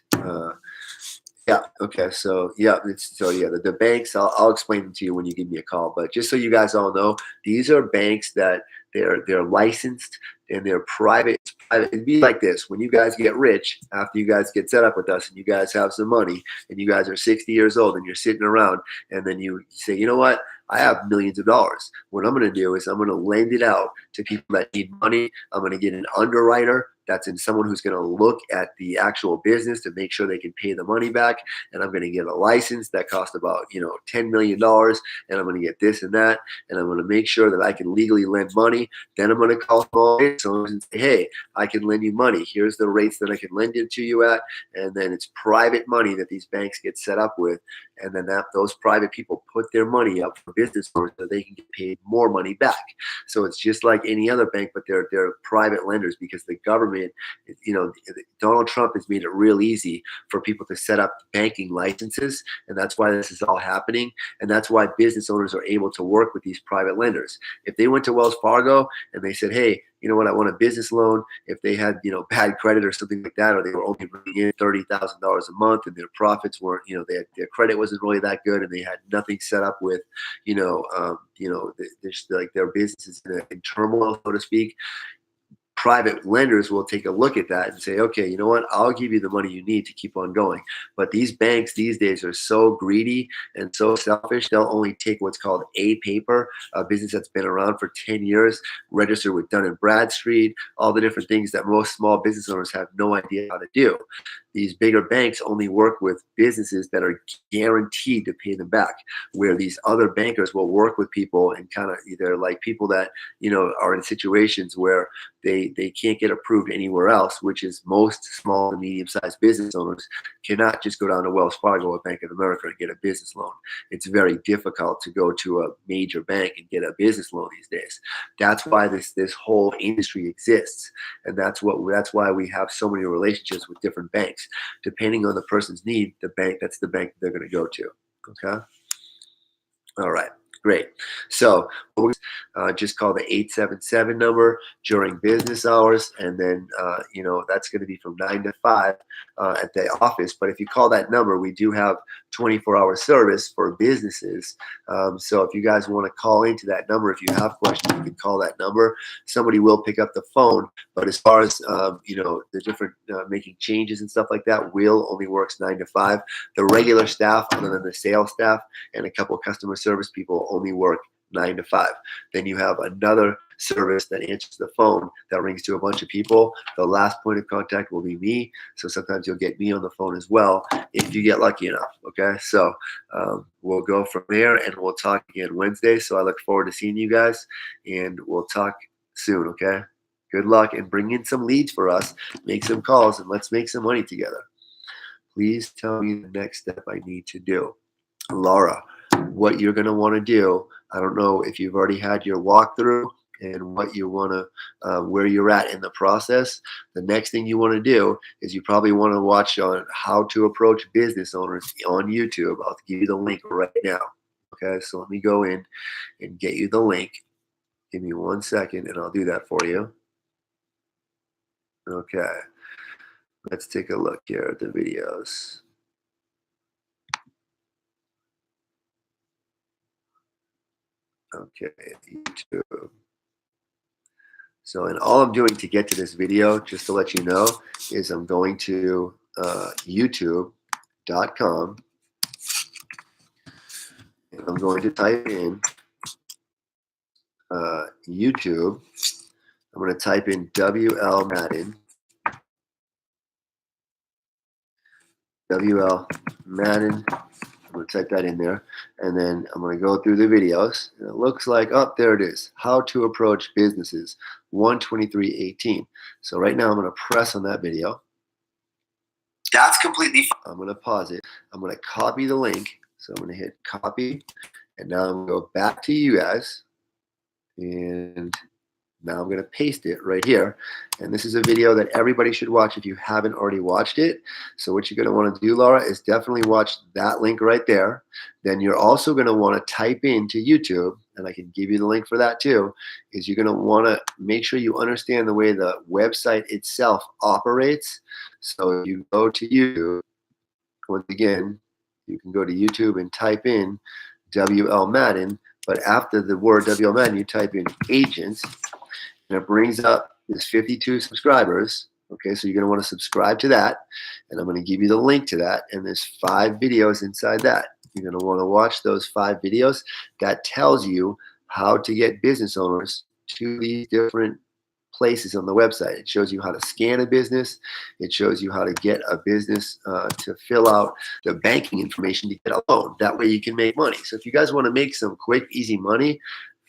A: yeah, okay, so yeah, the banks, I'll explain them to you when you give me a call. But just so you guys all know, these are banks that they're licensed and they're private. It'd be like this: when you guys get rich, after you guys get set up with us and you guys have some money and you guys are 60 years old and you're sitting around, and then you say, you know what? I have millions of dollars. What I'm going to do is I'm going to lend it out to people that need money. I'm going to get an underwriter that's in someone who's going to look at the actual business to make sure they can pay the money back. And I'm going to get a license that costs about, $10 million. And I'm going to get this and that. And I'm going to make sure that I can legally lend money. Then I'm going to call small business owners and say, hey, I can lend you money. Here's the rates that I can lend it to you at. And then it's private money that these banks get set up with. And then those private people put their money up for business owners so they can get paid more money back. So it's just like any other bank, but they're private lenders because the government, Donald Trump has made it real easy for people to set up banking licenses. And that's why this is all happening. And that's why business owners are able to work with these private lenders. If they went to Wells Fargo and they said, hey, you know what, I want a business loan. If they had, bad credit or something like that, or they were only bringing in $30,000 a month and their profits weren't, their credit wasn't really that good, and they had nothing set up with, their business is in turmoil, so to speak. Private lenders will take a look at that and say, okay, you know what, I'll give you the money you need to keep on going. But these banks these days are so greedy and so selfish, they'll only take what's called A paper, a business that's been around for 10 years, registered with Dun & Bradstreet, all the different things that most small business owners have no idea how to do. These bigger banks only work with businesses that are guaranteed to pay them back, where these other bankers will work with people and kind of either like people that, are in situations where they can't get approved anywhere else, which is most small and medium-sized business owners cannot just go down to Wells Fargo or Bank of America and get a business loan. It's very difficult to go to a major bank and get a business loan these days. That's why this whole industry exists, and that's why we have so many relationships with different banks. Depending on the person's need, that's the bank they're going to go to. Okay. All right. Great. So just call the 877 number during business hours, and then that's going to be from 9 to 5 at the office. But if you call that number, we do have 24-hour service for businesses. So if you guys want to call into that number, if you have questions, you can call that number. Somebody will pick up the phone. But as far as the different making changes and stuff like that, Will only works 9 to 5. The regular staff, other than the sales staff and a couple of customer service people, only work 9 to 5. Then you have another service that answers the phone that rings to a bunch of people. The last point of contact will be me. So sometimes you'll get me on the phone as well if you get lucky enough. Okay. So we'll go from there, and we'll talk again Wednesday. So I look forward to seeing you guys, and we'll talk soon. Okay. Good luck, and bring in some leads for us. Make some calls, and let's make some money together. Please tell me the next step I need to do. Laura, what you're going to want to do, I don't know if you've already had your walkthrough and what you want to, where you're at in the process. The next thing you want to do is you probably want to watch on how to approach business owners on YouTube. I'll give you the link right now. Okay, so let me go in and get you the link. Give me 1 second, and I'll do that for you. Okay, let's take a look here at the videos. Okay, YouTube. So, and all I'm doing to get to this video, just to let you know, is I'm going to youtube.com, and I'm going to type in YouTube. I'm going to type in WL Madden. WL Madden. I'm going to type that in there, and then I'm going to go through the videos. And it looks like, oh, there it is. How to approach businesses, 123.18. So right now I'm going to press on that video. That's completely fine. I'm going to pause it. I'm going to copy the link. So I'm going to hit copy, and now I'm going to go back to you guys, and now I'm going to paste it right here. And this is a video that everybody should watch if you haven't already watched it. So what you're going to want to do, Laura, is definitely watch that link right there. Then you're also going to want to type into YouTube, and I can give you the link for that too, is you're going to want to make sure you understand the way the website itself operates. So you go to YouTube. Once again, you can go to YouTube and type in WL Madden, but after the word WL Madden, you type in agents, and it brings up this 52 subscribers. Okay, so you're going to want to subscribe to that, and I'm going to give you the link to that, and there's 5 videos inside that. You're going to want to watch those 5 videos. That tells you how to get business owners to these different places on the website. It shows you how to scan a business. It shows you how to get a business to fill out the banking information to get a loan. That way you can make money. So if you guys want to make some quick, easy money,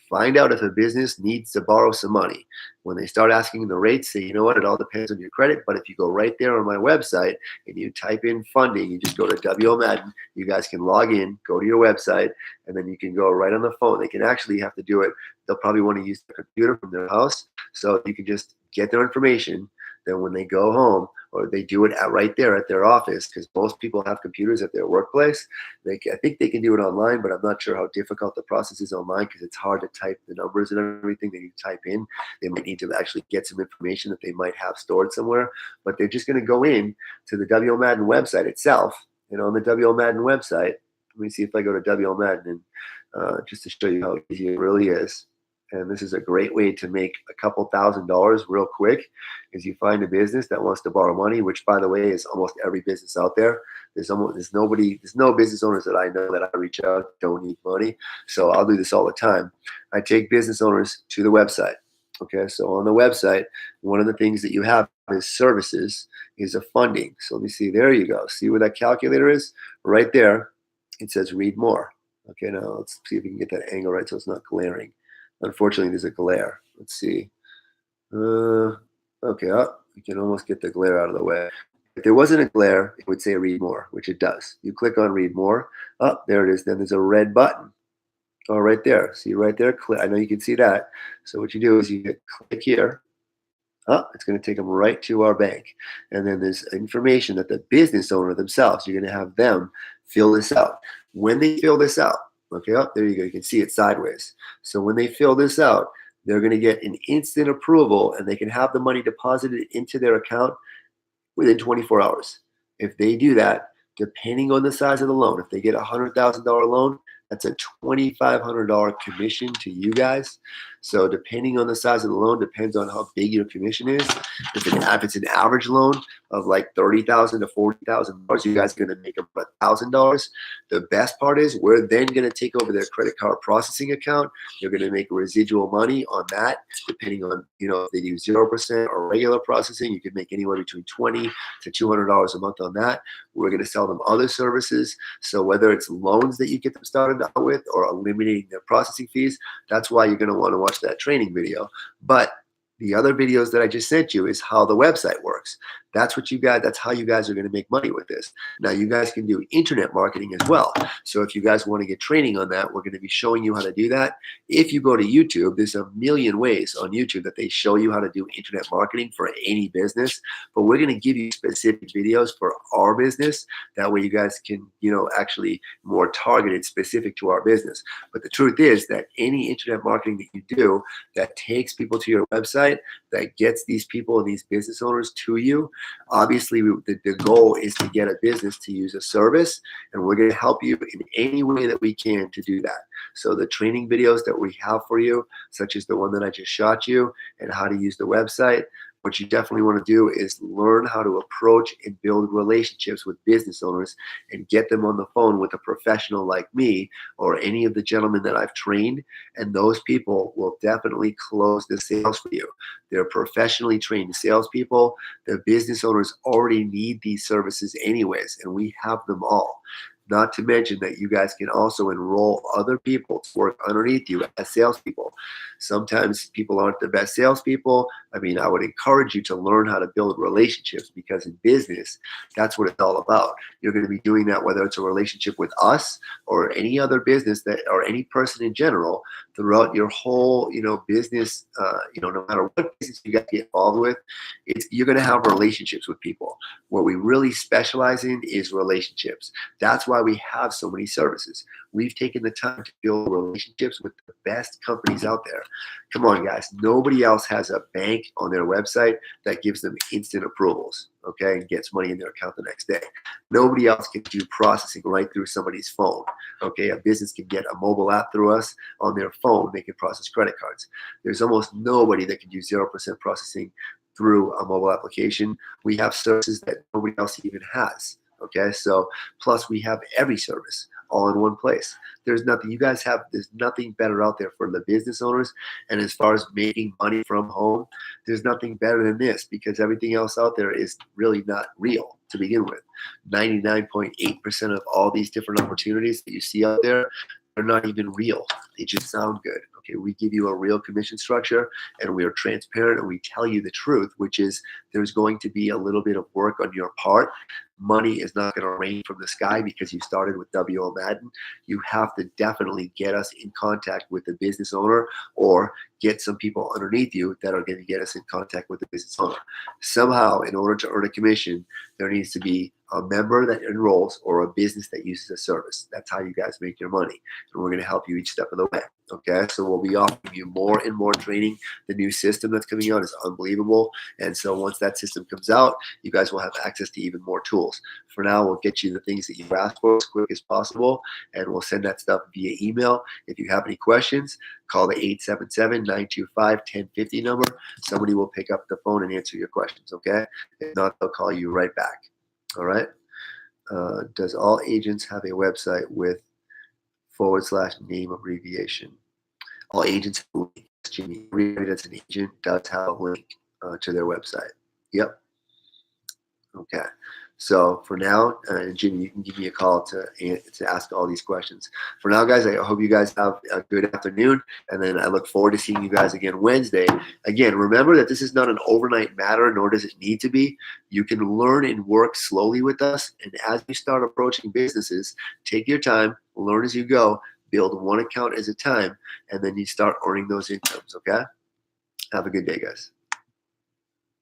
A: find out if a business needs to borrow some money. When they start asking the rates, say, you know what, it all depends on your credit. But if you go right there on my website and you type in funding, you just go to WL Madden, you guys can log in, go to your website, and then you can go right on the phone. They can actually have to do it. They'll probably want to use the computer from their house. So you can just get their information. Then when they go home, or they do it right there at their office, because most people have computers at their workplace. I think they can do it online, but I'm not sure how difficult the process is online, because it's hard to type the numbers and everything that you type in. They might need to actually get some information that they might have stored somewhere, but they're just going to go in to the WL Madden website itself. And on the WL Madden website, let me see if I go to WL Madden, just to show you how easy it really is. And this is a great way to make a couple $1,000s real quick, is you find a business that wants to borrow money, which, by the way, is almost every business out there. There's no business owners that I know that I reach out don't need money. So I'll do this all the time. I take business owners to the website. Okay, so on the website, one of the things that you have is services, is a funding. So let me see. There you go. See where that calculator is? Right there. It says read more. Okay, now let's see if we can get that angle right so it's not glaring. Unfortunately, there's a glare. Let's see. Okay, we can almost get the glare out of the way. If there wasn't a glare, it would say read more, which it does. You click on read more. There it is. Then there's a red button. Oh, right there. See right there? I know you can see that. So what you do is you click here. It's going to take them right to our bank. And then there's information that the business owner themselves, you're going to have them fill this out. When they fill this out, okay, there you go. You can see it sideways. So when they fill this out, they're going to get an instant approval and they can have the money deposited into their account within 24 hours. If they do that, depending on the size of the loan, if they get a $100,000 loan, that's a $2,500 commission to you guys. So depending on the size of the loan, depends on how big your commission is. If it's an average loan of like $30,000 to $40,000, you guys are going to make about $1,000. The best part is we're then going to take over their credit card processing account. You're going to make residual money on that, depending on, if they do 0% or regular processing, you can make anywhere between $20 to $200 a month on that. We're going to sell them other services. So whether it's loans that you get them started out with or eliminating their processing fees, that's why you're going to want to watch that training video. But the other videos that I just sent you is how the website works. That's how you guys are going to make money with this. Now you guys can do internet marketing as well. So if you guys want to get training on that, we're going to be showing you how to do that. If you go to YouTube, there's a million ways on YouTube that they show you how to do internet marketing for any business, but we're going to give you specific videos for our business. That way you guys can, actually more targeted, specific to our business. But the truth is that any internet marketing that you do that takes people to your website, that gets these people and these business owners to you, obviously the goal is to get a business to use a service, and we're going to help you in any way that we can to do that. So the training videos that we have for you, such as the one that I just shot you and how to use the website, what you definitely want to do is learn how to approach and build relationships with business owners and get them on the phone with a professional like me or any of the gentlemen that I've trained. And those people will definitely close the sales for you. They're professionally trained salespeople. The business owners already need these services anyways, and we have them all. Not to mention that you guys can also enroll other people to work underneath you as salespeople. Sometimes people aren't the best salespeople. I would encourage you to learn how to build relationships, because in business, that's what it's all about. You're going to be doing that whether it's a relationship with us or any other business or any person in general throughout your whole, business. No matter what business you guys get involved with, you're going to have relationships with people. What we really specialize in is relationships. That's why we have so many services. We've taken the time to build relationships with the best companies out there. Come on, guys. Nobody else has a bank on their website that gives them instant approvals, okay, and gets money in their account the next day. Nobody else can do processing right through somebody's phone, okay? A business can get a mobile app through us on their phone. They can process credit cards. There's almost nobody that can do 0% processing through a mobile application. We have services that nobody else even has. Okay, so plus we have every service all in one place. There's nothing better out there for the business owners. And as far as making money from home, there's nothing better than this, because everything else out there is really not real to begin with. 99.8% of all these different opportunities that you see out there are not even real. They just sound good. Okay, we give you a real commission structure, and we are transparent, and we tell you the truth, which is there's going to be a little bit of work on your part. Money is not going to rain from the sky because you started with WO Madden. You have to definitely get us in contact with the business owner, or get some people underneath you that are going to get us in contact with the business owner. Somehow, in order to earn a commission, there needs to be a member that enrolls or a business that uses a service. That's how you guys make your money. And we're going to help you each step of the way. Okay, so we'll be offering you more and more training. The new system that's coming out is unbelievable. And so once that system comes out, you guys will have access to even more tools. For now, we'll get you the things that you asked for as quick as possible, and we'll send that stuff via email. If you have any questions, call the 877-925-1050 number. Somebody will pick up the phone and answer your questions, okay? If not, they'll call you right back. All right? Does all agents have a website with /name abbreviation? All agents have a link. Jimmy, everybody that's an agent does have a link to their website. Yep. Okay. So for now, Jimmy, you can give me a call to ask all these questions. For now, guys, I hope you guys have a good afternoon, and then I look forward to seeing you guys again Wednesday. Again, remember that this is not an overnight matter, nor does it need to be. You can learn and work slowly with us, and as you start approaching businesses, take your time, learn as you go, build one account at a time, and then you start earning those incomes, okay? Have a good day, guys.